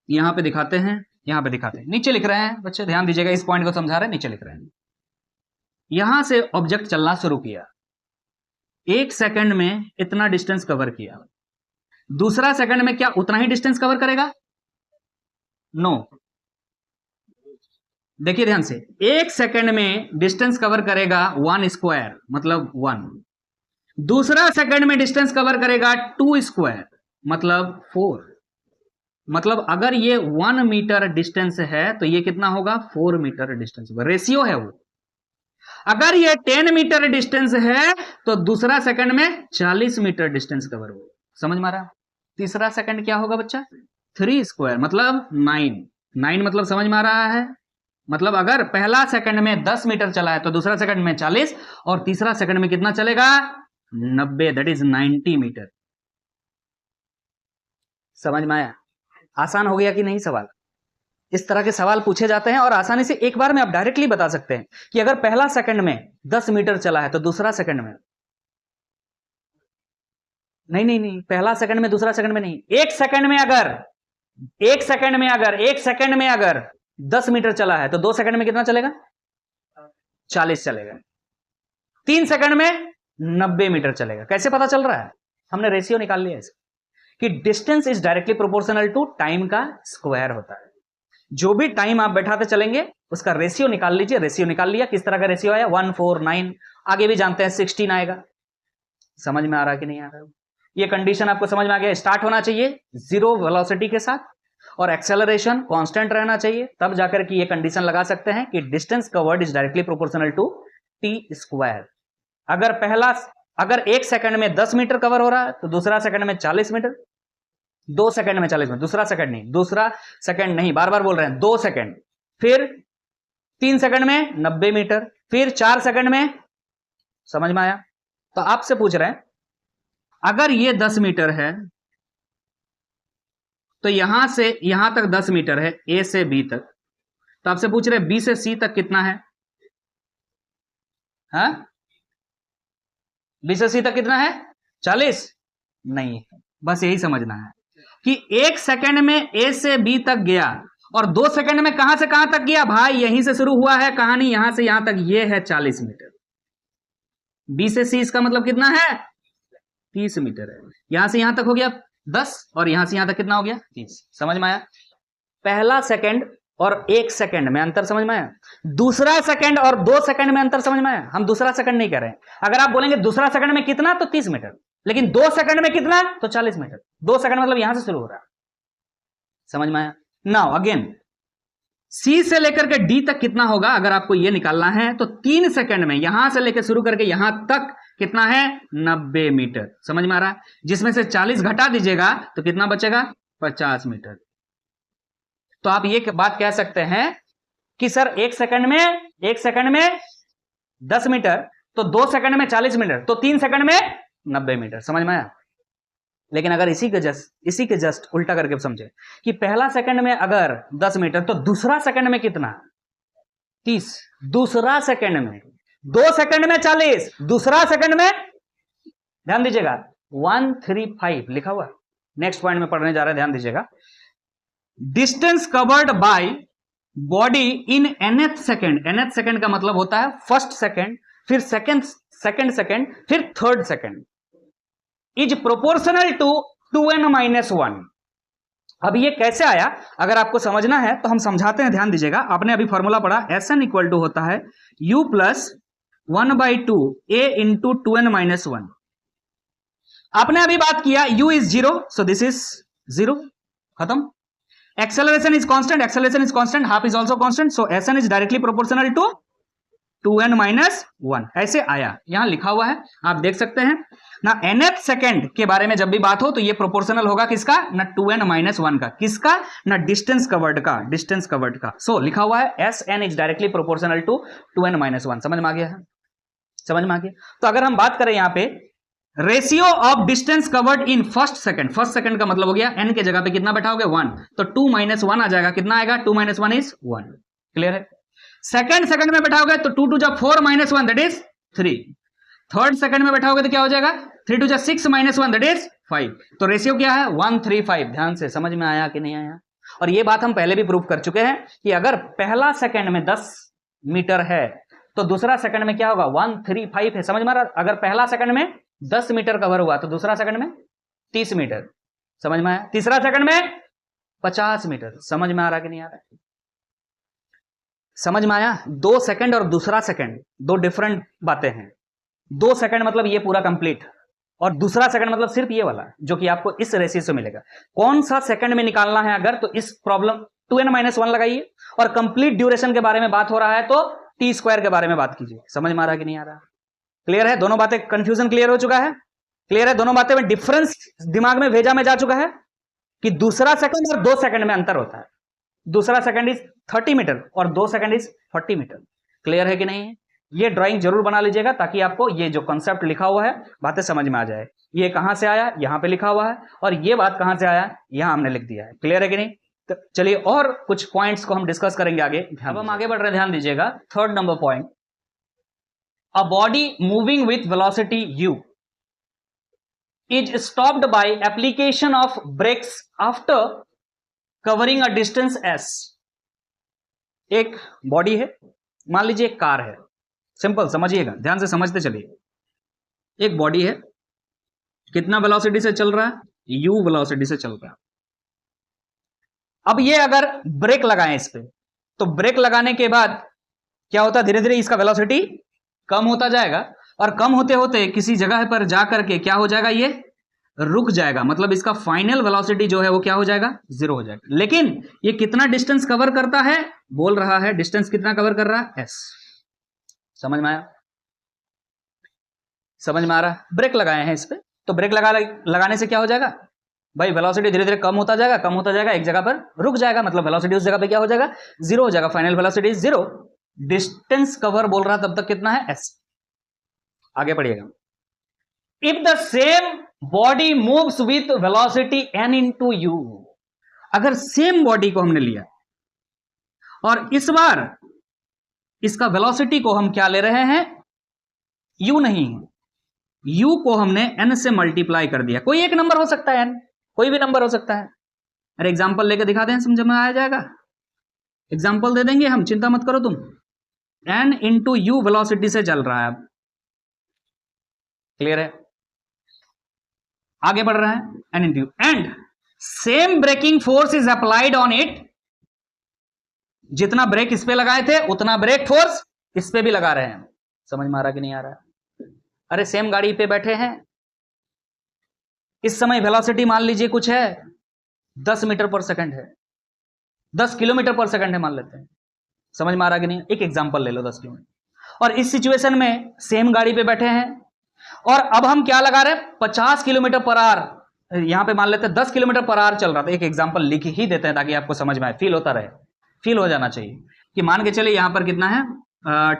यहां पे दिखाते हैं, यहां पे दिखाते हैं, नीचे लिख रहे हैं बच्चे, ध्यान दीजिएगा, इस पॉइंट को समझा रहे हैं, नीचे लिख रहे हैं. यहां से ऑब्जेक्ट चलना शुरू किया, 1 सेकंड में इतना डिस्टेंस कवर किया. दूसरा सेकंड में क्या उतना ही डिस्टेंस कवर करेगा? नो. देखिए ध्यान से, 1 सेकंड में डिस्टेंस कवर करेगा 1 स्क्वायर, मतलब 1. दूसरा सेकंड में डिस्टेंस कवर करेगा 2 स्क्वायर, मतलब 4. मतलब अगर ये 1 मीटर डिस्टेंस है तो ये कितना होगा? 4 मीटर डिस्टेंस होगा. रेशियो है वो. अगर ये 10 मीटर डिस्टेंस है तो दूसरा सेकंड में 40 मीटर डिस्टेंस कवर होगा. समझ में आ रहा? तीसरा सेकंड क्या होगा बच्चा? 3 स्क्वायर, मतलब 9 मतलब समझ में आ रहा है? मतलब अगर पहला सेकंड में 10 मीटर चला है तो दूसरा सेकंड में 40 और तीसरा सेकंड में कितना चलेगा? 90, दैट इज 90 मीटर. समझ में आया? आसान हो गया कि नहीं सवाल? इस तरह के सवाल पूछे जाते हैं और आसानी से एक बार में आप डायरेक्टली बता सकते हैं कि अगर पहला सेकंड में 10 मीटर चला है तो दूसरा सेकंड में नहीं, पहला सेकंड में दूसरा सेकंड में नहीं, 1 सेकंड में अगर 10 मीटर चला है तो 2 सेकंड में कितना चलेगा? 40 चलेगा. 3 सेकंड में 90 मीटर चलेगा. कैसे पता चल रहा है? हमने रेशियो निकाल लिया इसका, कि distance is directly proportional to time का स्क्वायर होता है. जो भी टाइम आप बैठाते चलेंगे उसका रेशियो निकाल लीजिए. रेशियो निकाल लिया. किस तरह का रेशियो आया? 1, 4, 9. आगे भी जानते हैं 16 आएगा. समझ में आ रहा कि नहीं आ रहा? ये कंडीशन आपको समझ में आ गया. स्टार्ट होना चाहिए 0 वेलोसिटी के साथ और एक्सेलरेशन कांस्टेंट रहना चाहिए, तब जाकर कि ये कंडीशन लगा सकते हैं कि distance covered is directly proportional to t square. अगर 1 सेकंड में 10 मीटर कवर हो रहा है तो दूसरा सेकंड में 40 मीटर, 2 सेकंड में 40 मीटर, दूसरा सेकंड नहीं, बार बार बोल रहे हैं, 2 सेकंड, फिर 3 सेकंड में 90 मीटर, फिर 4 सेकंड में. समझ में आया? तो आपसे पूछ रहे हैं, अगर ये 10 मीटर है तो यहां से यहां तक 10 मीटर है, ए से बी तक, तो आपसे पूछ रहे बी से सी तक कितना है? हाँ, बी से सी तक कितना है? 40 नहीं. बस यही समझना है कि 1 सेकंड में ए से बी तक गया और 2 सेकंड में कहां से कहां तक गया? भाई यहीं से शुरू हुआ है कहानी, यहां से यहां तक ये है 40 मीटर. बी से सी इसका मतलब कितना है? 30 मीटर है. यहां से यहां तक हो गया 10 और यहां से यहां तक कितना हो गया? 30. समझ में आया? पहला सेकंड और 1 सेकंड में अंतर समझ में आया? दूसरा सेकंड और 2 सेकंड में अंतर समझ में आया? हम दूसरा सेकंड नहीं कह रहे हैं. अगर आप बोलेंगे दूसरा सेकंड में कितना तो 30 मीटर, लेकिन 2 सेकंड में कितना तो 40 मीटर. 2 सेकंड मतलब यहां से शुरू हो रहा है. समझ में आया? नाउ अगेन, सी से लेकर के डी तक कितना होगा अगर आपको यह निकालना है तो 3 सेकंड में यहां से लेकर शुरू करके यहां तक कितना है? 90 मीटर. समझ में आ रहा है? जिसमें से 40 घटा दीजिएगा तो कितना बचेगा? 50 मीटर. तो आप ये बात कह सकते हैं कि सर 1 सेकंड में 10 मीटर, तो 2 सेकंड में 40 मीटर, तो 3 सेकंड में 90 मीटर. समझ में आया? लेकिन अगर इसी के जस्ट उल्टा करके समझे कि पहला सेकंड में अगर 10 मीटर तो दूसरा सेकंड में कितना? 30. दूसरा सेकंड में 2 सेकंड में 40, दूसरा सेकंड में, ध्यान दीजिएगा, 135 लिखा हुआ. नेक्स्ट पॉइंट में पढ़ने जा रहे हैं, ध्यान दीजिएगा. Distance covered by body in nth second. nth second का मतलब होता है फर्स्ट सेकंड, फिर सेकंड, फिर third second, is proportional to 2n-1. अब ये कैसे आया अगर आपको समझना है तो हम समझाते हैं. ध्यान दीजिएगा, आपने अभी फॉर्मूला पढ़ा, Sn इक्वल टू होता है u plus 1/2 a into 2n-1. आपने अभी बात किया u is 0, so this is 0, खत्म. Acceleration is constant, half is also constant, so Sn is directly proportional to 2n minus 1 ऐसे आया, यहां लिखा हुआ है, आप देख सकते हैं ना। nth सेकंड के बारे में जब भी बात हो तो ये प्रोपोर्शनल होगा किसका, ना 2n माइनस 1 का, किसका, ना डिस्टेंस कवर्ड का, डिस्टेंस कवर्ड का। सो लिखा हुआ है Sn is directly proportional to 2n minus 1। समझ में आ गया है, समझ में आ गया। तो अगर हम बात करें यहां पे ratio of distance covered in first second, first second का मतलब हो गया n के जगह पे कितना बैठाओगे 1, तो 2 माइनस 1 आ जाएगा, कितना आएगा 2 माइनस 1 इज 1। क्लियर है। सेकंड सेकंड में बैठाओगे तो 2 2 जा 4 minus 1 that is 3। Third second में बैठाओगे तो क्या हो जाएगा 3 2 जा 6 माइनस 1 दैट इज 5। तो रेशियो क्या है 1:3:5। ध्यान से समझ में आया कि नहीं आया। और ये बात हम पहले भी प्रूव कर चुके हैं कि अगर पहला सेकंड में 10 मीटर है तो दूसरा सेकंड में क्या होगा 1:3:5 है। समझ में आ रहा। अगर पहला सेकंड में 10 मीटर कवर हुआ तो दूसरा सेकंड में 30 मीटर। समझ में आया। तीसरा सेकंड में 50 मीटर। समझ में आ रहा कि नहीं आ रहा, समझ में आया। 2 सेकंड और दूसरा सेकंड दो डिफरेंट बातें हैं। 2 सेकंड मतलब ये पूरा कंप्लीट, और दूसरा सेकंड मतलब सिर्फ ये वाला जो कि आपको इस रेशियो से मिलेगा। कौन सा सेकंड में निकालना है अगर, तो इस प्रॉब्लम 2n-1 लगाइए, और कंप्लीट ड्यूरेशन के बारे में बात हो रहा है तो t² के बारे में बात कीजिए। समझ में आ रहा कि नहीं आ रहा। क्लियर है। दोनों बातें, कंफ्यूजन क्लियर हो चुका है, क्लियर है। दोनों बातें में डिफरेंस दिमाग में भेजा में जा चुका है कि दूसरा सेकंड और 2 सेकंड में अंतर होता है। दूसरा सेकंड इज 30 मीटर और 2 सेकंड इज 40 मीटर। क्लियर है कि नहीं है। ये ड्राइंग जरूर बना लीजिएगा ताकि आपको ये जो कॉन्सेप्ट लिखा हुआ है बातें समझ में आ जाए। ये कहां से आया, यहां पे लिखा हुआ है, और ये बात कहां से आया, यहां हमने लिख दिया है। क्लियर है कि नहीं। तो चलिए और कुछ पॉइंट्स को हम डिस्कस करेंगे आगे। अब हम आगे बढ़ रहे हैं, ध्यान दीजिएगा। Third number point, a body moving with velocity u is stopped by application of brakes after covering a distance s। एक बॉडी है, मान लीजिए एक कार है। सिंपल समझिएगा, ध्यान से समझते चलिए। एक बॉडी है, कितना वेलोसिटी से चल रहा है, u वेलोसिटी से चल रहा है। अब ये अगर ब्रेक लगाएं इस पे, तो ब्रेक लगाने के बाद क्या होता है, धीरे धीरे इसका वेलोसिटी कम होता जाएगा, और कम होते होते किसी जगह पर जाकर के क्या हो जाएगा, ये रुक जाएगा। मतलब इसका फाइनल वेलोसिटी जो है वो क्या हो जाएगा, 0 हो जाएगा। लेकिन ये कितना डिस्टेंस कवर करता है, बोल रहा है डिस्टेंस कितना कवर कर रहा है, s। समझ में आया, समझ में आ रहा। ब्रेक लगाए हैं इस पे, तो ब्रेक लगाने से क्या हो जाएगा भाई, वेलोसिटी धीरे धीरे कम होता जाएगा, कम होता जाएगा, एक जगह पर रुक जाएगा। मतलब वेलोसिटी उस जगह पे क्या हो जाएगा, 0 हो जाएगा। Final velocity 0। डिस्टेंस कवर बोल रहा तब तक कितना है, s। आगे पढ़िएगा। If the same body moves with velocity n into u, अगर सेम बॉडी को हमने लिया और इस बार इसका वेलोसिटी को हम क्या ले रहे हैं, u नहीं, u को हमने n से मल्टीप्लाई कर दिया। कोई एक नंबर हो सकता है, n कोई भी नंबर हो सकता है। अरे एग्जांपल लेके दिखा दें, समझ में आ जाएगा। एग्जांपल दे देंगे हम, चिंता मत करो तुम। n इंटू u वेलोसिटी से चल रहा है अब। क्लियर है। आगे बढ़ रहा है, n into, and same braking force is applied on it. जितना ब्रेक इस पे लगाए थे उतना ब्रेक फोर्स इस पे भी लगा रहे हैं। समझ में आ रहा कि नहीं आ रहा। अरे सेम गाड़ी पे बैठे हैं, इस समय वेलोसिटी मान लीजिए कुछ है 10 मीटर पर सेकंड है, 10 किलोमीटर पर सेकंड है मान लेते हैं। समझ में आ रहा कि नहीं। एक एग्जांपल ले लो 10 किलोमीटर। और इस सिचुएशन में सेम गाड़ी पे बैठे हैं और अब हम क्या लगा रहे हैं, 50 किलोमीटर पर आवर। यहां पे मान लेते हैं 10 किलोमीटर पर आवर चल रहा था। एक एग्जांपल लिख ही देते हैं ताकि आपको समझ में आए, फील होता रहे, फील हो जाना चाहिए कि मान के चले यहां पर कितना है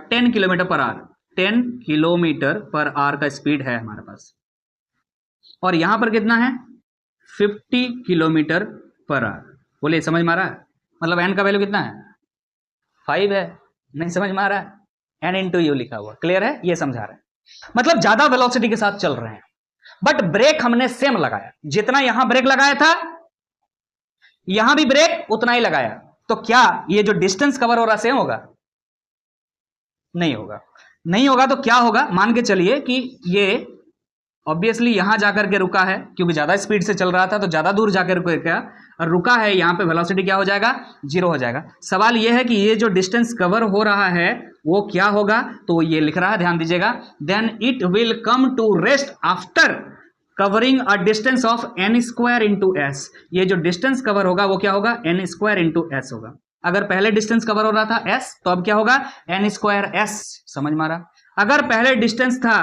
10 kilometre per hour. 10 kilometre per hour का स्पीड है हमारे पास, और यहां पर कितना है 50 किलोमीटर पर आवर। बोलिए समझ में आ रहा है। मतलब n का वैल्यू कितना है 5 है। नहीं समझ में आ रहा है, n इंटू यू लिखा हुआ। क्लियर है, ये समझा रहे हैं। मतलब ज्यादा वेलोसिटी के साथ चल रहे हैं, बट ब्रेक हमने सेम लगाया। जितना यहां ब्रेक लगाया था यहां भी ब्रेक उतना ही लगाया। तो क्या ये जो डिस्टेंस कवर हो रहा सेम होगा, नहीं होगा। नहीं होगा तो क्या होगा, मान के चलिए कि ये ऑब्वियसली यहां जाकर के रुका है, क्योंकि ज्यादा स्पीड से चल रहा था तो ज्यादा दूर जाकर के रुका है। यहां पे वेलोसिटी क्या हो जाएगा, 0 हो जाएगा। सवाल यह है कि ये जो डिस्टेंस कवर हो रहा है वो क्या होगा, तो ये लिख रहा है, ध्यान दीजिएगा। Then it will come to rest after covering a distance of n² into s. ये जो डिस्टेंस कवर होगा वो क्या होगा, n² इंटू एस होगा। अगर पहले डिस्टेंस कवर हो रहा था s, तो अब क्या होगा n स्क्वायर s। समझ में आ रहा? अगर पहले डिस्टेंस था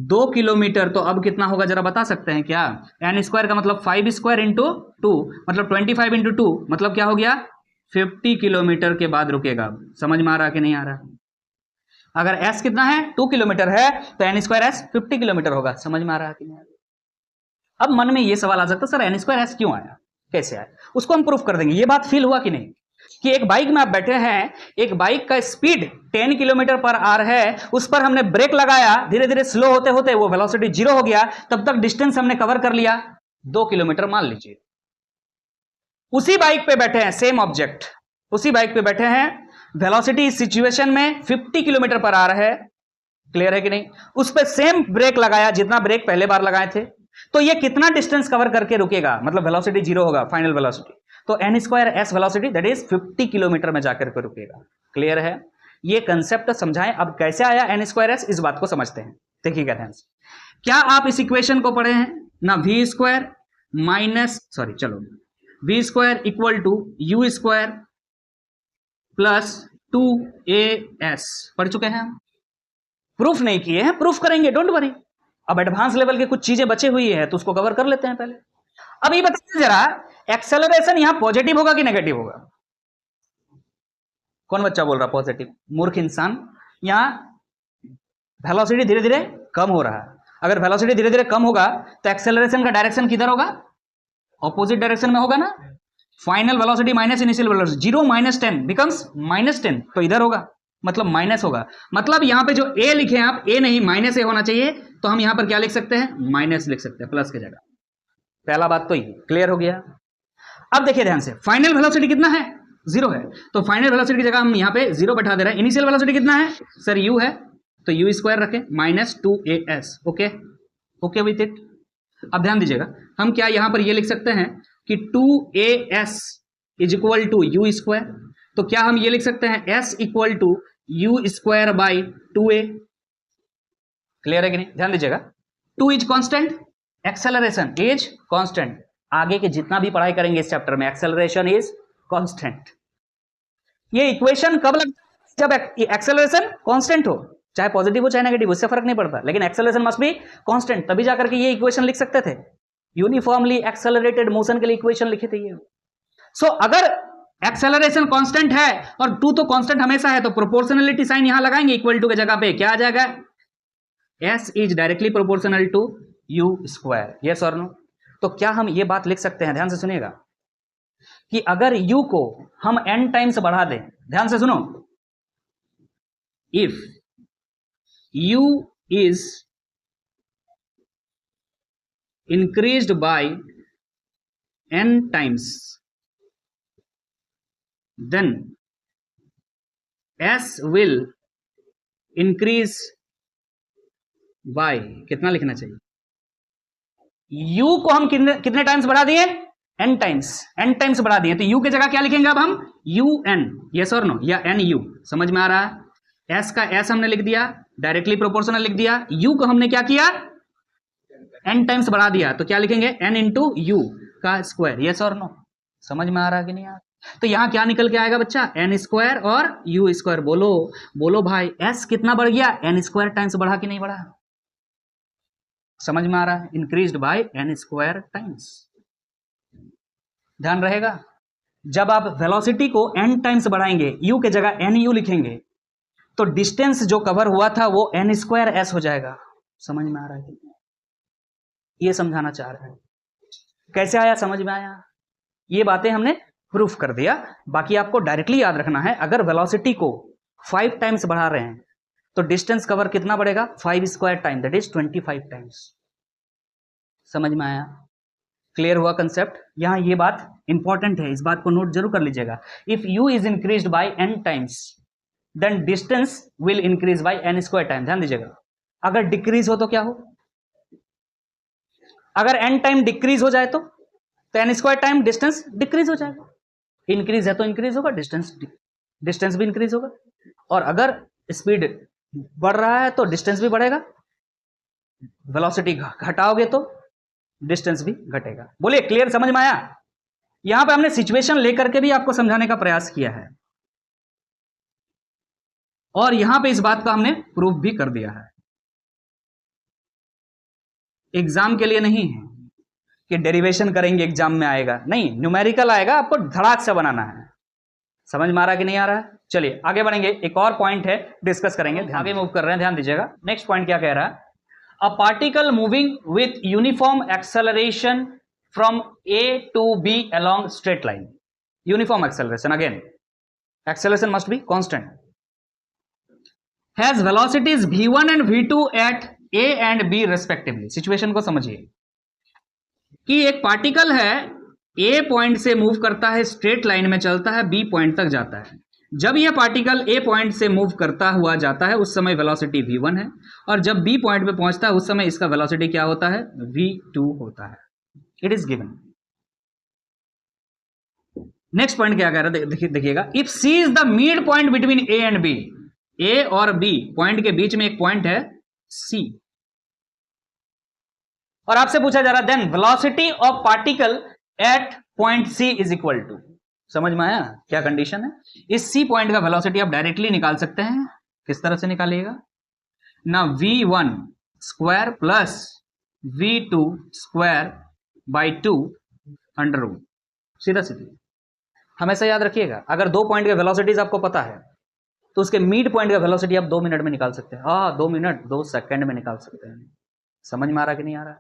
2 किलोमीटर, तो अब कितना होगा जरा बता सकते हैं क्या? n स्क्वायर का मतलब 5 स्क्वायर इंटू 2, मतलब 25 इंटू 2, मतलब क्या हो गया 50 किलोमीटर के बाद रुकेगा। समझ में आ रहा कि नहीं आ रहा? अगर s कितना है 2 किलोमीटर है, तो n स्क्वायर s 50 किलोमीटर होगा। समझ में आ रहा कि नहीं? अब मन में ये सवाल आ सकता है, सर n स्क्वायर s क्यों आया, कैसे आया? उसको हम प्रूफ कर देंगे। ये बात फील हुआ कि नहीं कि एक बाइक में आप बैठे हैं, एक बाइक का स्पीड 10 किलोमीटर पर आवर है, उस पर हमने ब्रेक लगाया, धीरे धीरे स्लो होते होते वो वेलोसिटी 0 हो गया, तब तक डिस्टेंस हमने कवर कर लिया 2 किलोमीटर मान लीजिए। उसी बाइक पे बैठे हैं, सेम ऑब्जेक्ट, उसी बाइक पे बैठे हैं, वेलोसिटी इस सिचुएशन में 50 किलोमीटर पर आवर है। क्लियर है कि नहीं? उस पर सेम ब्रेक लगाया जितना ब्रेक पहले बार लगाए थे, तो ये कितना डिस्टेंस कवर करके रुकेगा, मतलब वेलोसिटी 0 होगा, फाइनल वेलोसिटी। तो n square s velocity that is 50 kilometre में जाकर के रुकेगा। क्लियर है? ये कंसेप्ट समझाएं। अब कैसे आया n स्क्वायर s, इस बात को समझते हैं। देखिएगा ध्यान से, क्या आप इस इक्वेशन को पढ़े हैं ना? v square minus v square equal to u square plus 2as पढ़ चुके हैं हम? प्रूफ नहीं किए हैं, प्रूफ करेंगे, डोंट वरी। अब एडवांस लेवल के कुछ चीजें बची हुई है तो उसको कवर कर लेते हैं पहले। अब ये बताइए जरा, एक्सेलरेशन यहां पॉजिटिव होगा कि नेगेटिव होगा? कौन बच्चा बोल रहा पॉजिटिव? मूर्ख इंसान। यहां वेलोसिटी धीरे धीरे कम हो रहा है। अगर वेलोसिटी धीरे धीरे कम होगा तो एक्सेलरेशन का डायरेक्शन किधर होगा? ऑपोजिट डायरेक्शन में होगा ना। Final velocity minus initial velocity, 0 minus 10 becomes minus 10, तो इधर होगा, मतलब माइनस होगा। मतलब यहां पे जो a लिखे हैं आप, a नहीं माइनस a होना चाहिए, तो हम यहां पर क्या लिख सकते हैं? माइनस लिख सकते हैं, प्लस की जगह। पहला बात तो ये क्लियर हो गया। अब देखिए ध्यान से, फाइनल वेलोसिटी कितना है? 0 है, तो फाइनल वेलोसिटी की जगह हम यहां पे 0 बैठा दे रहे हैं। इनिशियल वेलोसिटी कितना है सर? u है, तो u स्क्वायर रखें minus 2as। Okay with it. अब ध्यान दीजिएगा, हम क्या यहां पर ये लिख सकते हैं कि 2as is equal to u square. तो क्या हम ये लिख सकते हैं s equal to u square by 2a? Clear है कि नहीं? ध्यान दीजिएगा, 2 is constant, acceleration is constant. आगे के जितना भी पढ़ाई करेंगे इस चैप्टर में, एक्सेलरेशन इज कांस्टेंट। ये इक्वेशन कब लगता है? जब एक्सेलरेशन कांस्टेंट हो, चाहे पॉजिटिव हो चाहे नेगेटिव, उससे फर्क नहीं पड़ता, लेकिन एक्सेलरेशन मस्ट बी कांस्टेंट, तभी जाकर के ये इक्वेशन लिख सकते थे। यूनिफॉर्मली एक्सेलरेटेड मोशन के लिए इक्वेशन लिखे थे ये। सो अगर एक्सेलरेशन कांस्टेंट है और 2 तो कांस्टेंट हमेशा है, तो प्रोपोर्शनलिटी साइन यहां लगाएंगे, इक्वल टू की जगह पे क्या आ जाएगा? s is directly proportional to u square. Yes और नो? तो क्या हम ये बात लिख सकते हैं, ध्यान से सुनिएगा, कि अगर u को हम n टाइम्स बढ़ा दें, ध्यान से सुनो, if u is increased by n times, then s will increase by, कितना लिखना चाहिए? u को हम कितने टाइम्स बढ़ा दिए? n टाइम्स बढ़ा दिए, तो u की जगह क्या लिखेंगे अब हम? un। यस और नो? या nu? समझ में आ रहा है? s का s हमने लिख दिया, डायरेक्टली प्रोपोर्शनल लिख दिया, u को हमने क्या किया? n टाइम्स बढ़ा दिया, तो क्या लिखेंगे? n इंटू u का स्क्वायर। यस और नो? समझ में आ रहा है कि नहीं आ रहा? तो यहां क्या निकल के आएगा बच्चा? n स्क्वायर और u स्क्वायर। बोलो भाई, s कितना बढ़ गया? n स्क्वायर टाइम्स बढ़ा कि नहीं बढ़ा? समझ में आ रहा है? Increased by n square times. ध्यान रहेगा, जब आप वेलोसिटी को n टाइम्स बढ़ाएंगे, u के जगह nu लिखेंगे, तो डिस्टेंस जो कवर हुआ था वो n स्क्वायर s हो जाएगा। समझ में आ रहा है? ये समझाना चाह रहा है। कैसे आया? समझ में आया? ये बातें हमने प्रूफ कर दिया। बाकी आपको डायरेक्टली याद रखना है, अगर वेलोसिटी को 5 टाइम्स बढ़ा रहे हैं तो डिस्टेंस कवर कितना बढ़ेगा? 5 square time, that is 25 times. समझ में आया? क्लियर हुआ कंसेप्ट? यहां ये बात इंपॉर्टेंट है, इस बात को नोट जरूर कर लीजिएगा। If u is increased by n times, then distance will increase by n square time. ध्यान दीजिएगा, अगर डिक्रीज हो तो क्या हो? अगर n टाइम डिक्रीज हो जाए तो n square time distance decrease हो जाएगा। इंक्रीज है तो इंक्रीज होगा, डिस्टेंस भी इंक्रीज होगा। और अगर स्पीड बढ़ रहा है तो डिस्टेंस भी बढ़ेगा, वेलोसिटी घटाओगे तो डिस्टेंस भी घटेगा। बोलिए, क्लियर? समझ में आया? यहां पे हमने सिचुएशन लेकर के भी आपको समझाने का प्रयास किया है। और यहां पे इस बात का हमने प्रूफ भी कर दिया है। एग्जाम के लिए नहीं है कि डेरिवेशन करेंगे एग्जाम में आएगा, नहीं, न्यूमेरिकल आएगा, आपको धड़ाक से बनाना है। समझ में आ रहा कि नहीं आ रहा है? चलिए आगे बढ़ेंगे, एक और पॉइंट है डिस्कस करेंगे, आगे मूव कर रहे हैं, ध्यान दीजिएगा। नेक्स्ट पॉइंट क्या कह रहा है? A particle moving with uniform acceleration from a to b along straight line. Uniform acceleration, again acceleration must be constant, has velocities v1 and v2 at a and b respectively. Situation को समझिए कि एक particle है, a point से move करता है, straight line में चलता है, b पॉइंट तक जाता है। जब यह पार्टिकल a पॉइंट से मूव करता हुआ जाता है उस समय वेलोसिटी v1 है, और जब b पॉइंट पे पहुंचता है उस समय इसका वेलोसिटी क्या होता है? v2 होता है। It is given. Next point क्या कह रहा है, देखिएगा, if c is the mid point between a and b, a और b पॉइंट के बीच में एक पॉइंट है c, और आपसे पूछा जा रहा है then velocity of particle at point c is equal to. समझ में आया क्या कंडीशन है? इस c पॉइंट का वेलोसिटी आप डायरेक्टली निकाल सकते हैं। किस तरह से निकालिएगा ना? v1 square plus v2 square by 2 under root, सीधा सीधी। हमेशा याद रखिएगा, अगर दो पॉइंट के वेलोसिटीज आपको पता है तो उसके मिड पॉइंट का वेलोसिटी आप 2 मिनट में निकाल सकते हैं। 2 मिनट 2 सेकंड में निकाल सकते हैं। समझ में आ रहा कि नहीं आ रहा?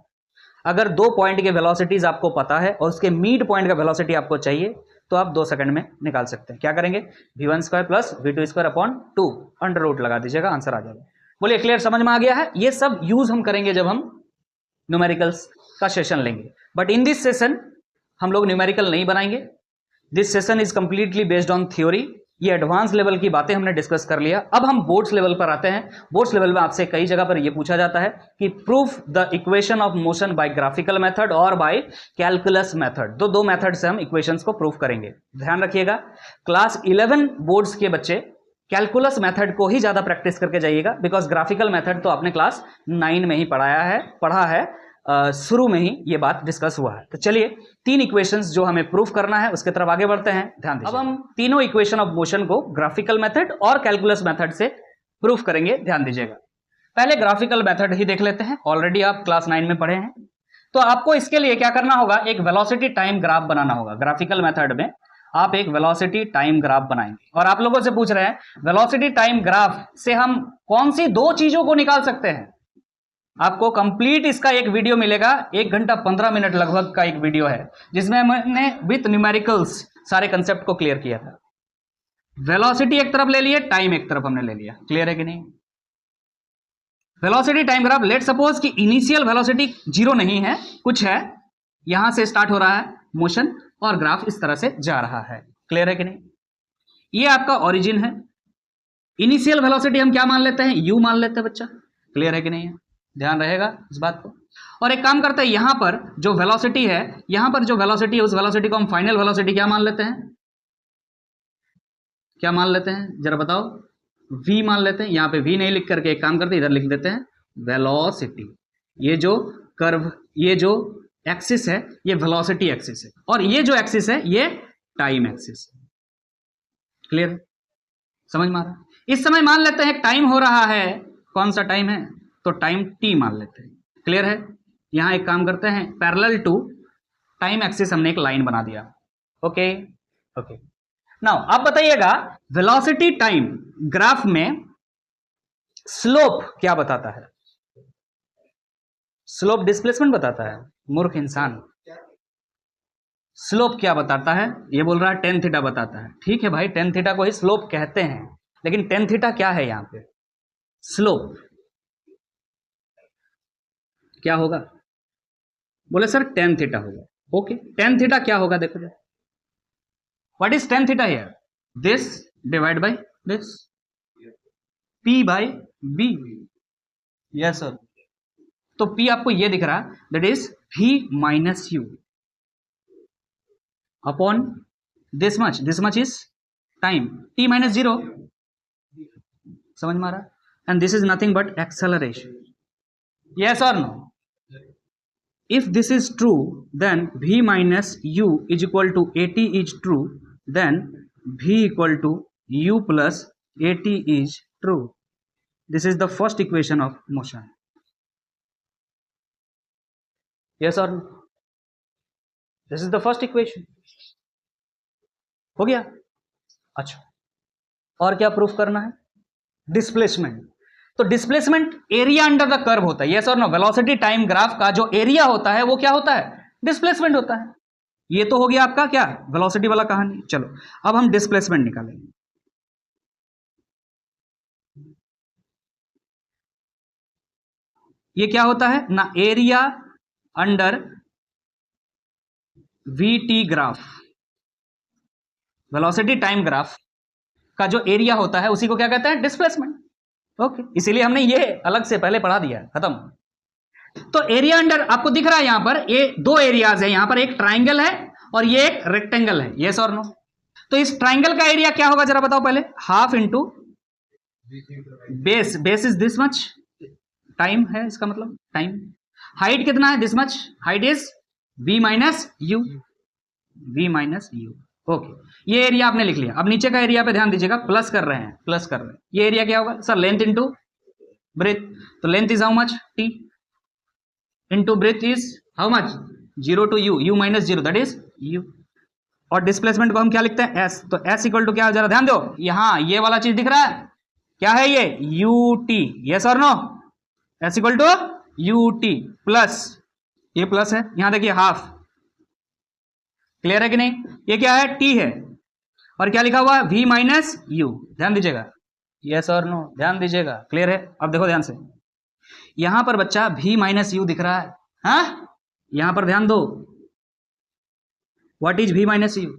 अगर दो पॉइंट के वेलोसिटीज आपको पता है और उसके मिड पॉइंट का वेलोसिटी आपको चाहिए तो आप 2 सेकंड में निकाल सकते हैं। क्या करेंगे? v1 square plus v2 square upon 2 under root लगा दीजिएगा, आंसर आ जाएगा। बोलिए क्लियर, समझ में आ गया है? ये सब यूज हम करेंगे जब हम न्यूमेरिकल्स का सेशन लेंगे, बट इन दिस सेशन हम लोग न्यूमेरिकल नहीं बनाएंगे। This session is completely based on theory. ये एडवांस लेवल की बातें हमने डिस्कस कर लिया। अब हम बोर्ड्स लेवल पर आते हैं। बोर्ड्स लेवल में आपसे कई जगह पर यह पूछा जाता है कि proof the equation of motion by graphical method और बाय कैलकुलस मेथड। दो मेथड से हम इक्वेशंस को प्रूफ करेंगे। ध्यान रखिएगा, क्लास 11 बोर्ड्स के बच्चे कैलकुलस मेथड को ही ज्यादा प्रैक्टिस करके जाइएगा, बिकॉज ग्राफिकल मेथड तो आपने क्लास 9 में ही पढ़ा है, शुरू में ही ये बात डिस्कस हुआ है। तो चलिए 3 इक्वेशंस जो हमें प्रूफ करना है उसके तरफ आगे बढ़ते हैं। ध्यान दीजिए, अब हम तीनों इक्वेशन ऑफ मोशन को ग्राफिकल मेथड और कैलकुलस मेथड से प्रूफ करेंगे। ध्यान दीजिएगा, पहले ग्राफिकल मेथड ही देख लेते हैं। ऑलरेडी आप क्लास 9 में पढ़े हैं, तो आपको इसके लिए क्या करना होगा? एक वेलोसिटी टाइम ग्राफ बनाना होगा। ग्राफिकल मेथड में आप एक वेलोसिटी टाइम ग्राफ बनाएंगे, और आप लोगों से पूछ रहे हैं वेलोसिटी टाइम ग्राफ से हम कौन सी 2 चीजों को निकाल सकते हैं। आपको कंप्लीट इसका एक वीडियो मिलेगा, 1 घंटा 15 मिनट लगभग का एक वीडियो है, जिसमें मैंने विथ न्यूमेरिकल्स सारे कंसेप्ट को क्लियर किया था। वेलोसिटी एक तरफ ले लिए, टाइम एक तरफ हमने ले लिया। क्लियर है कि नहीं? Velocity time graph, let suppose कि इनिशियल वेलोसिटी 0 नहीं है, कुछ है, यहां से स्टार्ट हो रहा है मोशन और ग्राफ इस तरह से जा रहा है। क्लियर है कि नहीं? ये आपका ओरिजिन है। इनिशियल वेलोसिटी हम क्या मान लेते हैं? u मान लेते हैं बच्चा। क्लियर है कि नहीं है? ध्यान रहेगा इस बात को। और एक काम करते हैं, यहां पर जो वेलोसिटी है, यहां पर जो वेलोसिटी है उस वेलोसिटी को हम फाइनल वेलोसिटी क्या मान लेते हैं? क्या मान लेते हैं जरा बताओ? v मान लेते हैं। यहां पे v नहीं लिख करके एक काम करते हैं, इधर लिख देते हैं वेलोसिटी। ये जो कर्व, ये जो एक्सिस है ये वेलोसिटी एक्सिस है, और ये जो एक्सिस है ये टाइम एक्सिस है। क्लियर? समझ में आ रहा है? इस समय मान लेते हैं टाइम हो रहा है, कौन सा टाइम है? तो टाइम t मान लेते हैं। क्लियर है? यहां एक काम करते हैं, पैरेलल टू टाइम एक्सिस हमने एक लाइन बना दिया। ओके ओके, नाउ आप बताइएगा वेलोसिटी टाइम ग्राफ में स्लोप क्या बताता है? स्लोप डिस्प्लेसमेंट बताता है। मूर्ख इंसान, स्लोप क्या बताता है? ये बोल रहा है टेन थीटा बताता है। ठीक है भाई, टेन थीटा को ही स्लोप कहते हैं, लेकिन टेन थीटा क्या है? यहां पे स्लोप क्या होगा? बोले सर टेन थीटा होगा। ओके, टेन थीटा क्या होगा? देखो what is tan theta here? This divide by this, p by b। Yes sir, तो p आपको ये दिख रहा, that is v minus u upon this much is time, t minus 0। समझ में आ रहा? And this is nothing but acceleration. Yes और no? If this is true, then v minus u is equal to at is true, then v equal to u plus at is true, this is the first equation of motion, yes और this is the first equation, हो गया। अच्छा, और क्या proof करना है? Displacement. तो displacement area under the curve होता है, यस और नो। वेलोसिटी टाइम ग्राफ का जो एरिया होता है वो क्या होता है? डिस्प्लेसमेंट होता है। ये तो हो गया आपका क्या, वेलोसिटी वाला कहानी। चलो अब हम डिस्प्लेसमेंट निकालेंगे। ये क्या होता है ना, area under VT graph, velocity time graph का जो एरिया होता है उसी को क्या कहते हैं? डिस्प्लेसमेंट। ओके, इसीलिए हमने ये अलग से पहले पढ़ा दिया, खत्म। तो एरिया अंडर आपको दिख रहा है यहां पर, ये दो एरियाज है, यहां पर एक ट्राइंगल है और ये एक रेक्टेंगल है, यस और नो। तो इस ट्राइंगल का एरिया क्या होगा जरा बताओ पहले? Half into base, base is this much, time है इसका मतलब, टाइम। हाइट कितना है? This much, height is v minus you, v minus you. Okay, ये एरिया आपने लिख लिया। अब नीचे का एरिया पे ध्यान दीजिएगा, प्लस कर रहे हैं, प्लस कर रहे हैं। ये एरिया क्या होगा सर? Length into breadth. तो length is how much? t into breadth is how much? 0 to u, u minus 0 that is u। और डिस्प्लेसमेंट को हम क्या लिखते हैं? s। तो s इक्वल टू क्या, जरा ध्यान दो, यहां ये वाला चीज दिख रहा है, क्या है ये? ut, यस और no. s equal to ut plus, ये प्लस है, यहां देखिए हाफ, क्लियर है कि नहीं? ये क्या है? t है, और क्या लिखा हुआ है? v minus you. ध्यान दीजिएगा, यस और नो, ध्यान दीजिएगा, क्लियर है? अब देखो ध्यान से, यहां पर बच्चा v माइनस यू दिख रहा है, हाँ, यहां पर ध्यान दो, what is v minus u?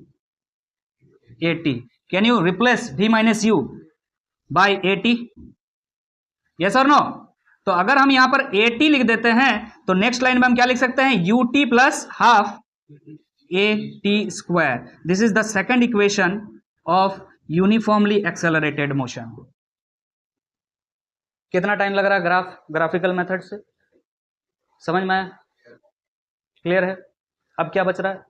at। Can you replace v minus u by at? Yes और नो। तो अगर हम यहां पर at लिख देते हैं तो नेक्स्ट लाइन में हम क्या लिख सकते हैं? ut plus half at square. This is the second equation of uniformly accelerated motion. कितना टाइम लग रहा है ग्राफिकल मेथड से? समझ में आया? क्लियर है? अब क्या बच रहा है?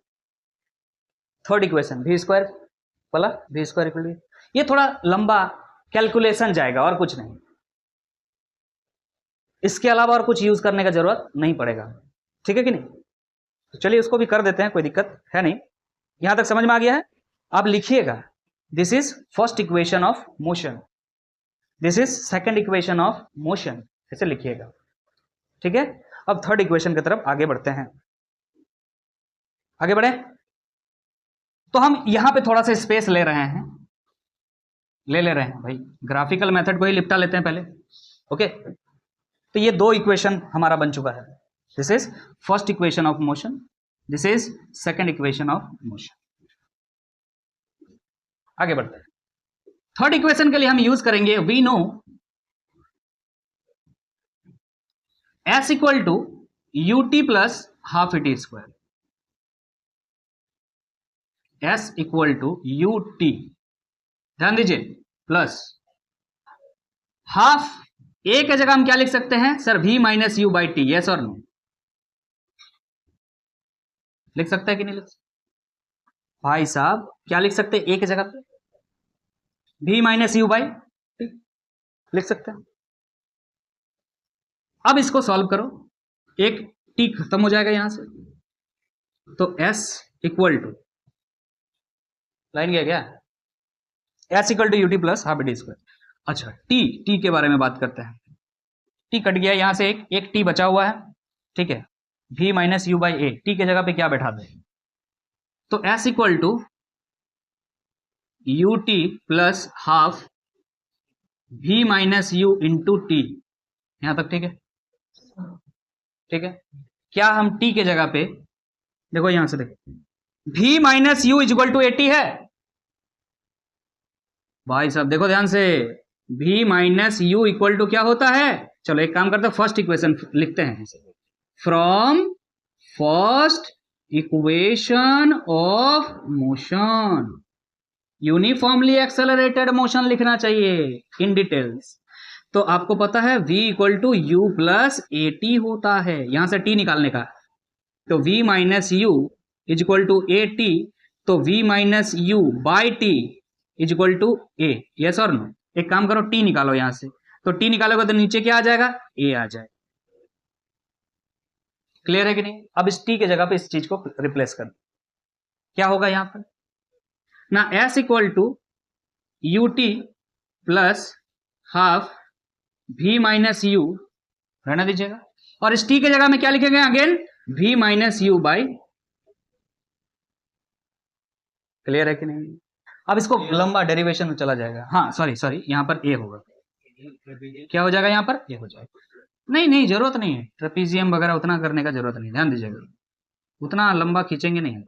थर्ड इक्वेशन, v स्क्वायर वाला, v स्क्वायर इक्वल टू, ये थोड़ा लंबा कैलकुलेशन जाएगा और कुछ नहीं, इसके अलावा और कुछ यूज करने का जरूरत नहीं पड़ेगा, ठीक है कि नहीं? तो चलिए उसको भी कर देते हैं, कोई दिक्कत है नहीं। यहां तक समझ में आ गया है? आप लिखिएगा, this is first equation of motion, this is second equation of motion, ऐसे लिखिएगा, ठीक है? अब थर्ड इक्वेशन की तरफ आगे बढ़ते हैं। आगे बढ़े तो हम यहां पे थोड़ा सा स्पेस ले रहे हैं, ले रहे हैं भाई, ग्राफिकल मेथड को ही निपटा लेते हैं पहले, ओके? तो ये दो इक्वेशन हमारा बन चुका है, this is first equation of motion, this is second equation of motion. आगे बढ़ते हैं। थर्ड इक्वेशन के लिए हम यूज करेंगे, we know s equal to ut plus half at square, s equal to ut, ध्यान दीजिए, प्लस हाफ, a के जगह हम क्या लिख सकते हैं sir? v minus u by T, yes और नो? लिख सकते हैं कि नहीं लिख सकते? भाई साहब क्या लिख सकते हैं a के जगह पे? v minus u by T लिख सकते हैं। अब इसको सॉल्व करो, एक t खत्म हो जाएगा यहां से, तो s इक्वल टू, लाइन गया क्या? s equal to ut plus half t square. अच्छा, t के बारे में बात करते हैं। t कट गया यहां से, एक t बचा हुआ है, ठीक है? v minus u by a, t के जगह पे क्या बैठा दे? तो s equal to U T plus half v minus u into t, यहां तक ठीक है? ठीक है, क्या हम t के जगह पे, देखो यहां से देखो, v minus u equal to 80 है भाई साहब, देखो ध्यान से, v minus u equal to क्या होता है? चलो एक काम करते हैं, फर्स्ट इक्वेशन लिखते हैं, from first equation of motion, uniformly accelerated motion लिखना चाहिए इन डिटेल्स। तो आपको पता है v equal to you plus A t होता है, यहां से t निकालने का, तो v minus u is equal to a t, तो v minus u by t is equal to a, yes और नो? एक काम करो, टी निकालो यहां से, तो टी निकालोगे तो नीचे क्या आ जाएगा, ए आ जाएगा। क्लियर है कि नहीं? अब इस टी के जगह पे इस चीज को रिप्लेस कर, क्या होगा यहां पर ना, s equal to U T plus half v minus u, रहना दीजिएगा, और इस t के जगह में क्या लिखेंगे again, v minus u by. Clear है कि नहीं? अब इसको लंबा डेरिवेशन में चला जाएगा, हाँ सॉरी यहां पर a होगा, क्या हो जाएगा यहां पर, a हो जाएगा। नहीं नहीं जरूरत नहीं है, ट्रेपीजियम वगैरह उतना करने का जरूरत नहीं, ध्यान दीजिएगा, उतना लंबा खींचेंगे नहीं।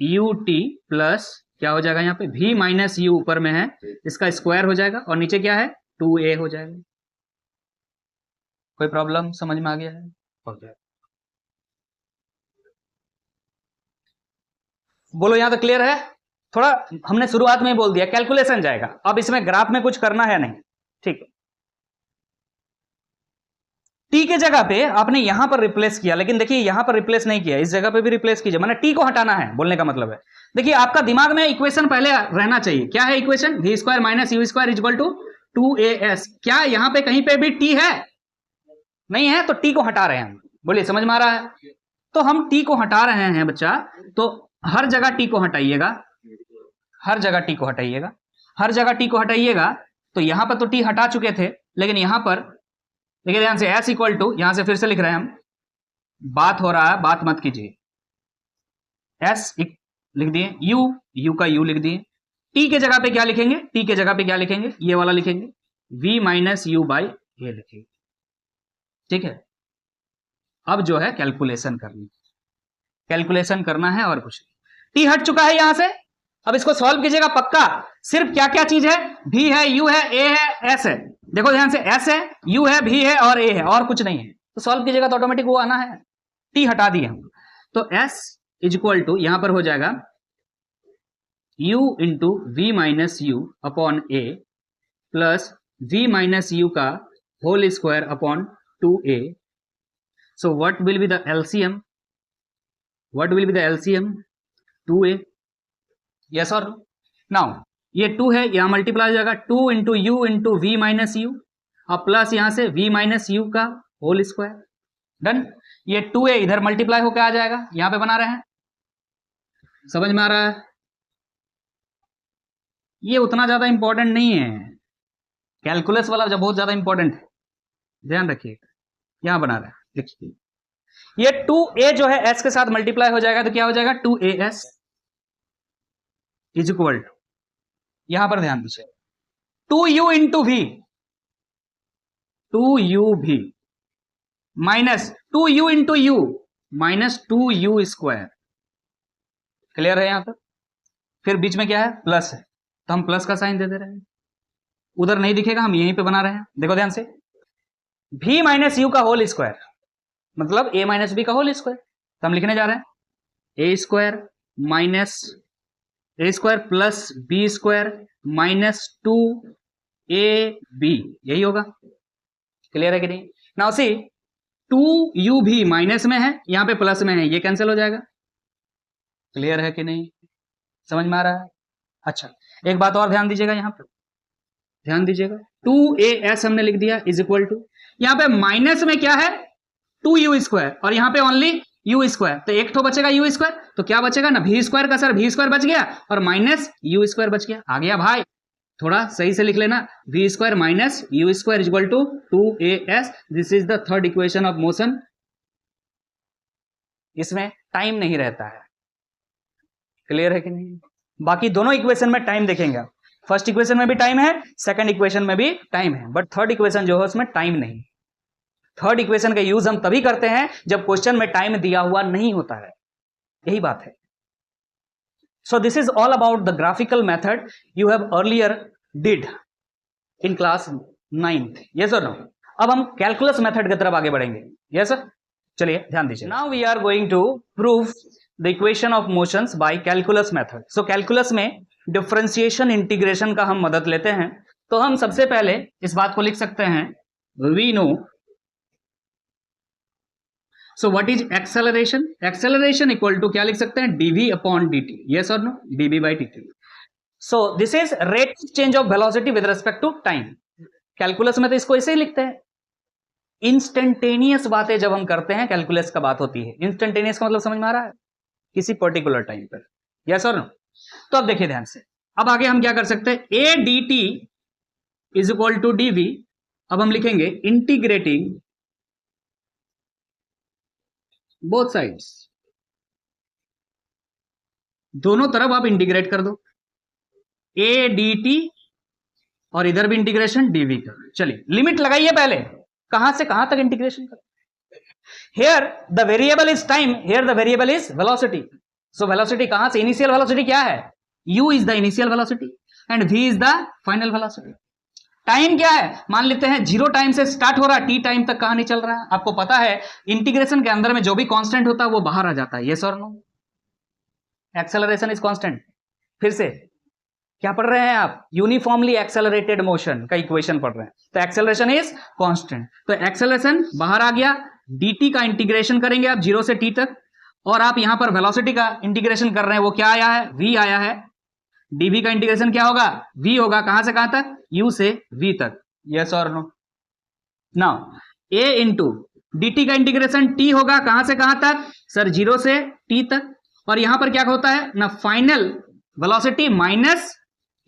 यू टी प्लस क्या हो जाएगा यहाँ पे, v माइनस यू ऊपर में है, इसका स्क्वायर हो जाएगा, और नीचे क्या है, 2a हो जाएगा। कोई प्रॉब्लम समझ में आ गया है? हो गया, बोलो यहां तक क्लियर है? थोड़ा हमने शुरुआत में ही बोल दिया कैलकुलेशन जाएगा, अब इसमें ग्राफ में कुछ करना है नहीं, ठीक है। टी के जगह पे आपने यहां पर रिप्लेस किया, लेकिन देखिए यहां पर रिप्लेस नहीं किया, इस जगह पे भी रिप्लेस कीजिए, मैंने टी को हटाना है, बोलने का मतलब है। देखिए आपका दिमाग में इक्वेशन पहले रहना चाहिए, क्या है equation, v square minus u square equal to 2as। क्या यहां पे कहीं पे भी टी है? नहीं है, तो टी को हटा रहे हैं हम, बोलिए समझ में आ रहा है? तो हम टी को हटा रहे हैं बच्चा, तो हर जगह टी को हटाइएगा, हर जगह टी को हटाइएगा, हर जगह टी को हटाइएगा। तो यहां पर तो टी हटा चुके थे, लेकिन यहां पर देखिए ध्यान से, एस इक्वल टू, यहां से फिर से लिख रहे हैं हम, बात हो रहा है, बात मत कीजिए, एस लिख दिए, यू का यू लिख दिए, टी के जगह पे क्या लिखेंगे, टी के जगह पे क्या लिखेंगे, ये वाला लिखेंगे, v माइनस यू बाई ये लिखेंगे, ठीक है। अब जो है कैलकुलेशन करनी, कैलकुलेशन करना है और कुछ नहीं। टी हट चुका है यहां से, अब इसको सॉल्व कीजिएगा पक्का। सिर्फ क्या क्या चीज है, v है, u है, a है, s है, देखो ध्यान से, s है, u है, v है और a है, और कुछ नहीं है, तो सॉल्व कीजिएगा तो ऑटोमेटिक वो आना है। टी हटा दिए हम, तो s इज इक्वल टू यहां पर हो जाएगा u into v minus u upon a plus v minus u का whole square upon 2a। So what will be the LCM, what will be the LCM, 2a, yes और now ये 2 है, यहां multiply हो जाएगा, 2 into u into v minus u, और plus यहां से v माइनस यू का होल स्क्वायर, डन। ये 2a इधर मल्टीप्लाई होकर आ जाएगा, यहां पे बना रहे हैं, समझ में आ रहा है? ये उतना ज्यादा इंपॉर्टेंट नहीं है, कैलकुलस वाला जब बहुत ज्यादा इंपॉर्टेंट है, ध्यान रखिए, यहां बना रहा है, देखिए ये 2a जो है s के साथ मल्टीप्लाई हो जाएगा, तो क्या हो जाएगा, 2as इज इक्वल टू, यहां पर ध्यान दीजिए, 2u into v, 2u minus 2u into u minus 2u square. Clear है यहां पर? फिर बीच में क्या है, प्लस है, तो हम प्लस का साइन दे दे रहे हैं, उधर नहीं दिखेगा, हम यहीं पे बना रहे हैं, देखो ध्यान से, v माइनस यू का होल स्क्वायर मतलब a माइनस बी का होल स्क्वायर, तो हम लिखने जा रहे हैं a square minus a square plus b square minus 2ab, यही होगा। क्लियर है कि नहीं? नाउ सी 2u भी माइनस में है, यहां पे प्लस में है, ये कैंसिल हो जाएगा। क्लियर है कि नहीं, समझ में आ रहा है? अच्छा एक बात और ध्यान दीजिएगा, यहां पर ध्यान दीजिएगा, 2as हमने लिख दिया इज इक्वल टू, यहां पे माइनस में क्या है, 2u स्क्वायर, और यहां पे ओनली u स्क्वायर, तो एक तो बचेगा u स्क्वायर, तो क्या बचेगा ना, v स्क्वायर का सर v स्क्वायर बच गया, और माइनस u स्क्वायर बच गया, आ गया भाई, थोड़ा सही से लिख लेना, v square minus u square is equal to 2as, this is the third equation of motion. इसमें टाइम नहीं रहता है, क्लियर है कि नहीं? बाकी दोनों इक्वेशन में टाइम देखेंगे, फर्स्ट इक्वेशन में भी टाइम है, सेकंड इक्वेशन में भी टाइम है, बट थर्ड इक्वेशन जो है उसमें टाइम नहीं। थर्ड इक्वेशन का यूज हम तभी करते हैं जब क्वेश्चन में टाइम दिया हुआ नहीं होता है, यही बात है। सो this is all about the graphical method you have earlier did in class 9th, yes और नो? अब हम कैलकुलस मेथड की तरफ आगे बढ़ेंगे, यस सर? चलिए ध्यान दीजिए, now we are going to prove the equation of motions by calculus method. So calculus में डिफरेंशिएशन इंटीग्रेशन का हम मदद लेते हैं, तो हम सबसे पहले इस बात को लिख सकते हैं, we know, so what is acceleration, acceleration equal to क्या लिख सकते हैं, dv अपॉन dt, यस और no, dv by dt। So this is rate of change of velocity with respect to time. Calculus में तो इसको ऐसे ही लिखते हैं। इंस्टेंटेनियस बातें जब हम करते हैं कैलकुलस का बात होती है। इंस्टेंटेनियस का मतलब समझ में आ रहा है? किसी पर्टिकुलर टाइम पर, यस और नो। तो अब देखिए ध्यान से, अब आगे हम क्या कर सकते हैं, a d t is equal to d v. अब हम लिखेंगे इंटीग्रेटिंग बोथ साइड्स, दोनों तरफ आप इंटीग्रेट कर दो, ए डी टी और इधर भी इंटीग्रेशन डीवी का। चलिए लिमिट लगाइए पहले, कहां से कहां तक इंटीग्रेशन कर। Here the variable is time, here the variable is velocity. So velocity कहां से, इनिशियल वेलोसिटी क्या है, u is the initial velocity and v is the final velocity. Time क्या है, मान लेते हैं 0 टाइम से स्टार्ट हो रहा है, t टाइम तक कहां नहीं चल रहा है। आपको पता है इंटीग्रेशन के अंदर में जो भी कांस्टेंट होता है वो बाहर आ जाता है, यस और नो। Acceleration is constant. फिर से क्या पढ़ रहे हैं आप, यूनिफॉर्मली एक्सेलरेटेड मोशन का इक्वेशन पढ़ रहे हैं, तो एक्सेलरेशन इज कांस्टेंट। तो एक्सेलरेशन बाहर आ गया, dt का इंटीग्रेशन करेंगे आप 0 से t तक, और आप यहां पर वेलोसिटी का इंटीग्रेशन कर रहे हैं, वो क्या आया है, v आया है। dv का इंटीग्रेशन क्या होगा, v होगा, कहां से कहां तक, u से v तक, यस और no. Now a into dt का इंटीग्रेशन t होगा, कहां से कहां तक सर, 0 से t तक। और यहां पर क्या होता है ना, final velocity minus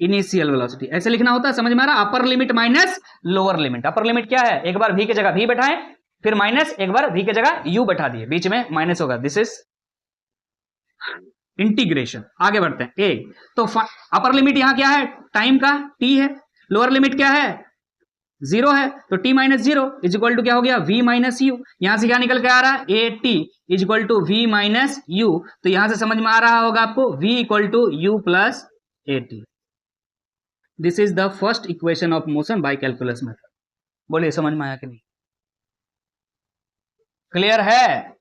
initial velocity, ऐसे लिखना होता है, समझ में आ रहा, upper limit minus lower limit. Upper limit क्या है, एक बार v की जगह v बैठाएं, फिर माइनस एक बार v की जगह u बैठा दिए, बीच में माइनस होगा, दिस इज इंटीग्रेशन। आगे बढ़ते हैं, ए तो अपर लिमिट यहां क्या है, टाइम का t है, लोअर लिमिट क्या है 0 है, तो t minus 0 is equal to क्या हो गया, v माइनस यू। यहां से क्या निकल के आ रहा है, a t is equal to v minus u. तो यहां से समझ में आ रहा होगा आपको v equal to you plus A t. This is the first equation of motion by calculus method. बोलिए समझ में आया कि नहीं, क्लियर है?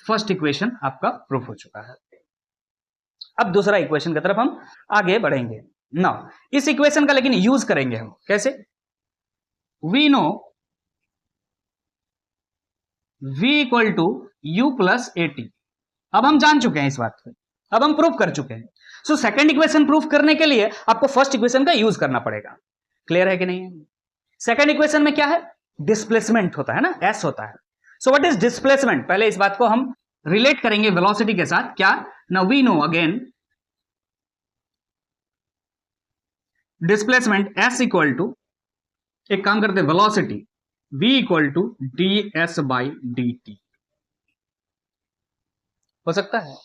फर्स्ट इक्वेशन आपका प्रूफ हो चुका है। अब दूसरा इक्वेशन की तरफ हम आगे बढ़ेंगे। नाउ इस इक्वेशन का लेकिन यूज करेंगे हम कैसे, we know v equal to you plus A t. अब हम जान चुके हैं इस बात को, अब हम प्रूफ कर चुके हैं। सो सेकंड इक्वेशन प्रूफ करने के लिए आपको फर्स्ट इक्वेशन का यूज करना पड़ेगा। क्लियर है कि नहीं है? सेकंड इक्वेशन में क्या है, डिस्प्लेसमेंट होता है ना, s होता है। सो व्हाट इज डिस्प्लेसमेंट, पहले इस बात को हम रिलेट करेंगे वेलोसिटी के साथ। क्या, now we know again displacement s equal to, एक काम करते हैं, velocity v equal to ds by dt। हो सकता है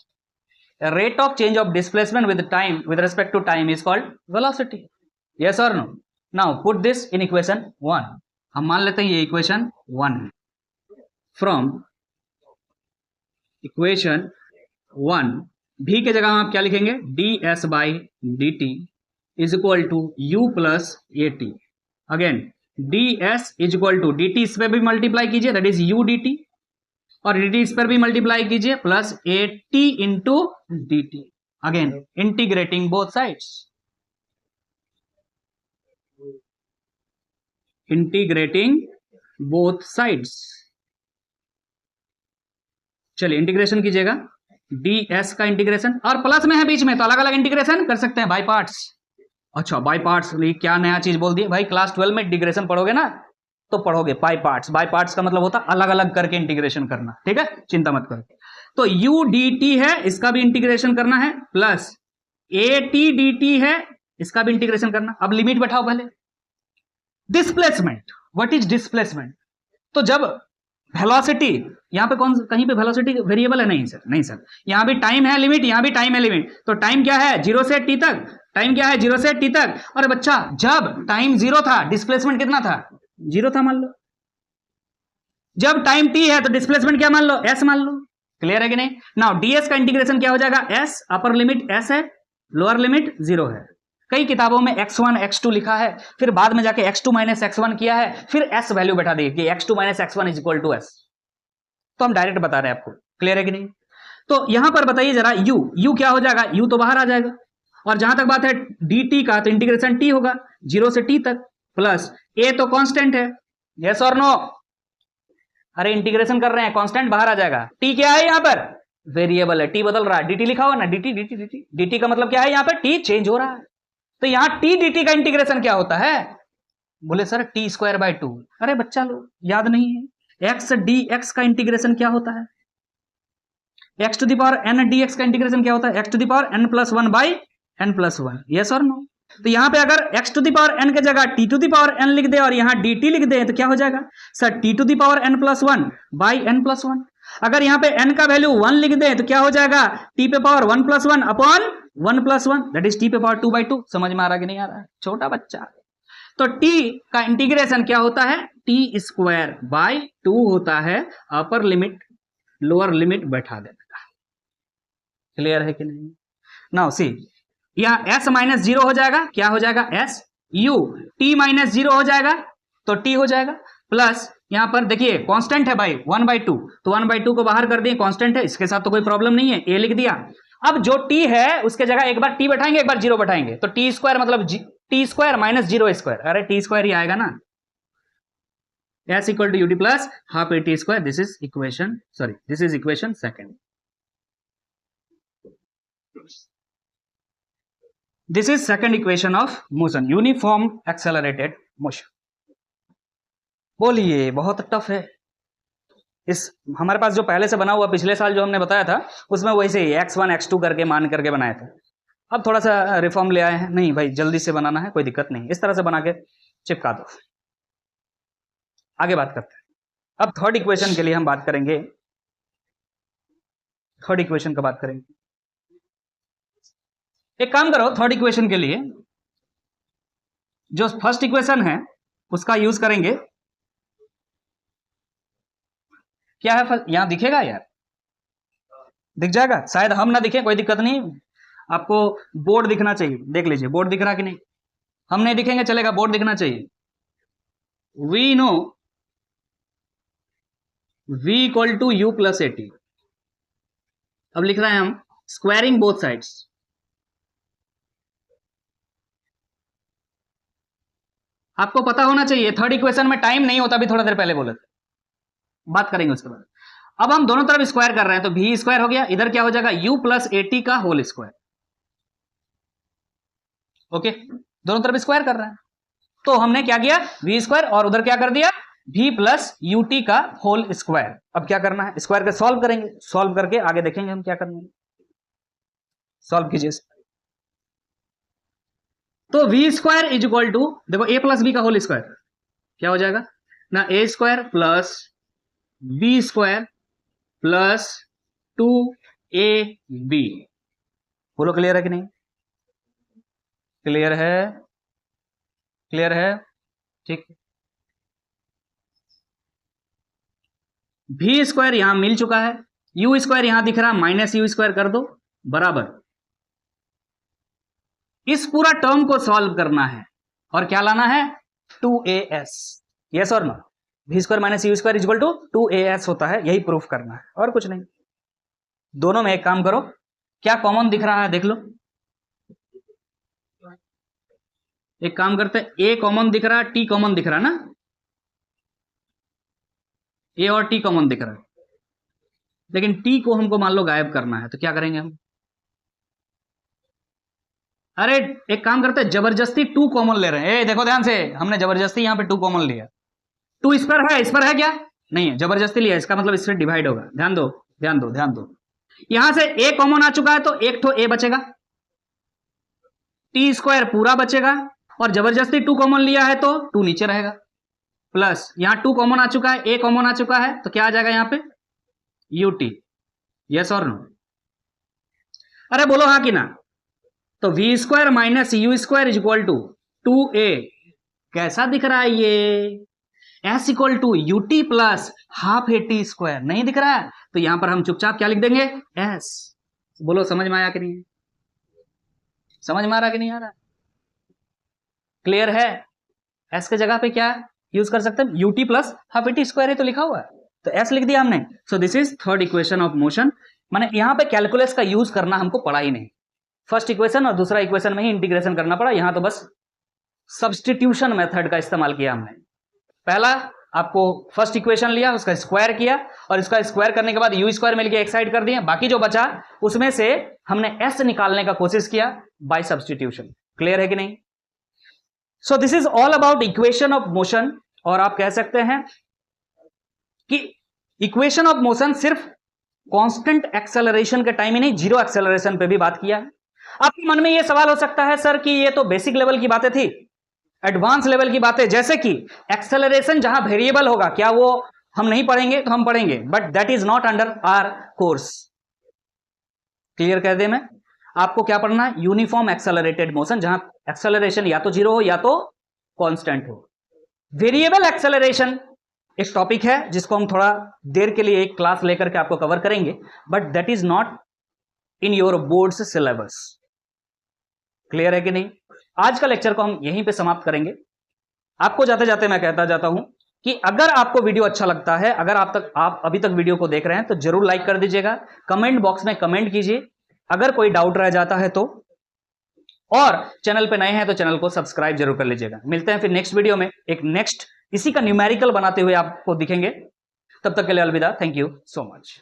rate of change of displacement with time with respect to time is called velocity, yes और no. Now put this in equation 1। हम मान लेते हैं ये इक्वेशन 1 है। फ्रॉम इक्वेशन 1 v के जगह आप क्या लिखेंगे, ds by dt is equal to u plus A t. Again ds is equal to dt, इस पर भी मल्टीप्लाई कीजिए, दैट इज u dt, और dt इस पर भी मल्टीप्लाई कीजिए, प्लस ए t into d t. Again integrating both sides, integrating both sides. चलिए इंटीग्रेशन कीजिएगा, ds का इंटीग्रेशन, और प्लस में है बीच में, तो अलग अलग इंटीग्रेशन कर सकते हैं बाय पार्ट्स। अच्छा बाय पार्ट्स, क्या नया चीज बोल दिए भाई, क्लास 12 में इंटीग्रेशन पढ़ोगे ना तो पढ़ोगे बाय पार्ट्स। बाय पार्ट्स का मतलब होता है अलग अलग करके इंटीग्रेशन करना, ठीक है, चिंता मत करो। तो u dt है, इसका भी इंटीग्रेशन करना है, plus A T D T है, इसका भी इंटीग्रेशन करना। अब लिमिट बैठाओ पहले। डिस्प्लेसमेंट, व्हाट इज डिस्प्लेसमेंट, तो जब वेलोसिटी, यहां पे कौन, कहीं पे वेलोसिटी वेरिएबल है, नहीं सर, नहीं सर, यहां भी टाइम है लिमिट, यहां भी टाइम है लिमिट। तो टाइम क्या है 0 से t तक, टाइम क्या है 0 से t तक। अरे बच्चा जब टाइम 0 था डिस्प्लेसमेंट कितना था, 0 था मान लो। जब टाइम t है तो डिस्प्लेसमेंट क्या मान लो, s मान लो। क्लियर है कि नहीं? नाउ ds का इंटीग्रेशन क्या हो जाएगा, s, अपर लिमिट s है, लोअर लिमिट 0 है। कई किताबों में x1 x2 लिखा है, फिर बाद में जाके x2 माइनस x1 किया है, फिर s वैल्यू बैठा दी कि x2 minus x1 is equal to s। तो हम डायरेक्ट बता रहे हैं आपको, क्लियर है कि नहीं? तो यहां पर बताइए जरा u क्या हो जाएगा, u तो बाहर आ जाएगा, और जहां तक बात है dt का, तो इंटीग्रेशन t होगा 0 से t तक, प्लस a तो कांस्टेंट है, यस और नो। अरे इंटीग्रेशन कर रहे हैं, कांस्टेंट बाहर आ जाएगा। t क्या है यहां पर, वेरिएबल है, t बदल रहा है, dt लिखा हुआ ना, dt dt dt dt का मतलब क्या है, यहां पर t चेंज हो रहा है, तो यहां टी डी टी का इंटीग्रेशन क्या होता है? बोले सर टी स्क्वायर बाय 2। अरे बच्चा लोग याद नहीं है, एक्स डी एक्स का इंटीग्रेशन क्या होता है? X to the power n d x का इंटीग्रेशन क्या होता है? X to the power n plus one by n plus one. Yes और नो? तो यहां पे अगर x to the power n के जगह t to the power n लिख दे और यहां dt लिख दे तो क्या हो जाएगा sir? t to the power n plus one by n plus one. अगर यहां पे n का वैल्यू 1 लिख दे तो क्या हो जाएगा? t पे power 1 plus one upon 1 plus one, that is t पे पावर 2 बाई 2। समझ में आ रहा कि नहीं आ रहा है छोटा बच्चा? तो t का इंटीग्रेशन क्या होता है? t स्क्वायर बाई 2 होता है, अपर लिमिट लोअर लिमिट बैठा देने का। क्लियर है कि नहीं? नाउ सी, यहाँ s माइनस 0 हो जाएगा, क्या हो जाएगा? s u t माइनस 0 हो जाएगा तो t हो जाएगा, प्लस यहां पर देखिए कांस्टेंट है भाई 1/2, तो 1/2 को बाहर कर दिए, कांस्टेंट है, इसके साथ तो कोई प्रॉब्लम नहीं है, a लिख दिया। अब जो t है उसके जगह एक बार t बैठाएंगे एक बार 0 बैठाएंगे, तो t स्क्वायर मतलब t स्क्वायर माइनस 0 स्क्वायर, अरे t स्क्वायर ही आएगा ना। s equal to ut plus half a t square, this is equation, sorry this is equation second. This is second equation of motion, uniform accelerated motion। बोलिए बहुत tough है। इस हमारे पास जो पहले से बना हुआ पिछले साल जो हमने बताया था उसमें वैसे ही x1 x2 करके मान करके बनाया था। अब थोड़ा सा रिफॉर्म ले आए हैं, नहीं भाई जल्दी से बनाना है, कोई दिक्कत नहीं, इस तरह से बना के चिपका दो। आगे बात करते हैं। अब थर्ड इक्वेशन के लिए हम बात करेंगे, थर्ड इक्वेशन का बात करेंगे। एक काम करो, थर्ड इक्वेशन के लिए जो फर्स्ट इक्वेशन है उसका यूज करेंगे। क्या है यहां दिखेगा यार? दिख जाएगा, शायद हम ना दिखे, कोई दिक्कत नहीं, आपको बोर्ड दिखना चाहिए। देख लीजिए बोर्ड दिख रहा कि नहीं? हम नहीं दिखेंगे चलेगा, बोर्ड दिखना चाहिए। We know v equal to you plus A t. अब लिख रहे हैं हम स्क्वायरिंग बोथ साइड्स। आपको पता होना चाहिए, थर्ड इक्वेशन में टाइम नहीं होता, अभी थोड़ा देर पहले बोले थे, बात करेंगे उसके बाद। अब हम दोनों तरफ स्क्वायर कर रहे हैं तो v स्क्वायर हो गया, इधर क्या हो जाएगा? u प्लस ए टी का होल स्क्वायर। ओके, दोनों तरफ स्क्वायर कर रहे हैं तो हमने क्या किया? v स्क्वायर और उधर क्या कर दिया? v प्लस यू टी का होल स्क्वायर। अब क्या करना है? स्क्वायर का सॉल्व करेंगे, सॉल्व करके आगे देखेंगे हम क्या करना है। सॉल्व कीजिए। तो v square is equal to, देखो a प्लस बी का होल स्क्वायर क्या हो जाएगा ना? a square plus b square plus 2ab। बोलो क्लियर है कि नहीं? क्लियर है? क्लियर है? ठीक। v स्क्वायर यहां मिल चुका है, u स्क्वायर यहां दिख रहा, माइनस यू स्क्वायर कर दो बराबर। इस पूरा टर्म को सॉल्व करना है और क्या लाना है? 2as। यस और no? v square minus u square equal to 2as होता है, यही प्रूफ करना है और कुछ नहीं। दोनों में एक काम करो, क्या कॉमन दिख रहा है देख लो। एक काम करते हैं, a कॉमन दिख रहा है, t कॉमन दिख रहा है ना? a और t कॉमन दिख रहा है, लेकिन t को हमको मान लो गायब करना है तो क्या करेंगे हम? अरे एक काम करते हैं, जबरदस्ती 2 कॉमन ले रहे हैं। ए देखो ध्यान से, हमने जबरदस्ती यहां पे 2 कॉमन लिया। 2 इस पर है क्या? नहीं है, जबरदस्ती लिया, इसका मतलब इससे डिवाइड होगा। ध्यान दो ध्यान दो ध्यान दो, यहां से a कॉमन आ चुका है तो एक तो a बचेगा, t स्क्वायर पूरा बचेगा, और जबरदस्ती 2 कॉमन लिया है तो 2 नीचे रहेगा, प्लस यहां 2 कॉमन आ चुका है, a कॉमन आ चुका है तो क्या आ जाएगा यहां पे? ut। यस और नो? अरे बोलो हाँ कि ना? तो v square minus u square is equal to 2a। कैसा दिख रहा है ये? s equal to U T plus half A T square. नहीं दिख रहा है तो यहां पर हम चुपचाप क्या लिख देंगे? s। बोलो समझ में आया कि नहीं? समझ में आ रहा कि नहीं आ रहा? क्लियर है? s के जगह पे क्या यूज कर सकते हैं? U T plus half A T square ही तो लिखा हुआ है, तो s लिख दिया हमने। So this is third equation of motion. माने यहां पे कैलकुलस का यूज करना हमको पड़ा ही नहीं, फर्स्ट इक्वेशन और दूसरा इक्वेशन में ही इंटीग्रेशन करना पड़ा। यहां तो बस सब्स्टिट्यूशन मेथड का इस्तेमाल किया हमने। पहला आपको फर्स्ट इक्वेशन लिया, उसका स्क्वायर किया, और इसका स्क्वायर करने के बाद यू स्क्वायर मिलकर एक साइड कर दिए, बाकी जो बचा उसमें से हमने एस निकालने का कोशिश किया बाय सब्स्टिट्यूशन। क्लियर है कि नहीं? सो this is all about equation of motion. और आप कह सकते हैं कि इक्वेशन ऑफ मोशन सिर्फ कांस्टेंट एक्सेलरेशन के टाइम ही नहीं, जीरो एक्सेलरेशन पे भी बात किया है। आपके मन में यह सवाल हो सकता है सर कि ये तो बेसिक लेवल की बातें थी, एडवांस लेवल की बातें, जैसे कि एक्सेलरेशन जहां वेरिएबल होगा, क्या वो हम नहीं पढ़ेंगे? तो हम पढ़ेंगे, but that is not under our course. Clear कर दे मैं, आपको क्या पढ़ना है? यूनिफॉर्म एक्सेलरेटेड मोशन, जहां एक्सेलरेशन या तो जीरो हो या तो कांस्टेंट हो। वेरिएबल एक्सेलरेशन एक टॉपिक है जिसको हम थोड़ा देर के लिए एक क्लास लेकर के आपको कवर करेंगे, but that is not in your boards syllabus. Clear है कि नहीं? आज का लेक्चर को हम यहीं पे समाप्त करेंगे। आपको जाते जाते मैं कहता जाता हूं कि अगर आपको वीडियो अच्छा लगता है, अगर आप अभी तक वीडियो को देख रहे हैं तो जरूर लाइक कर दीजिएगा, कमेंट बॉक्स में कमेंट कीजिए अगर कोई डाउट रह जाता है तो, और चैनल पे नए हैं तो चैनल को सब्सक्राइब जरूर कर लीजिएगा। मिलते हैं फिर नेक्स्ट वीडियो में, एक नेक्स्ट इसी का न्यूमेरिकल बनाते हुए आपको दिखेंगे। तब तक के लिए अलविदा, थैंक यू सो मच।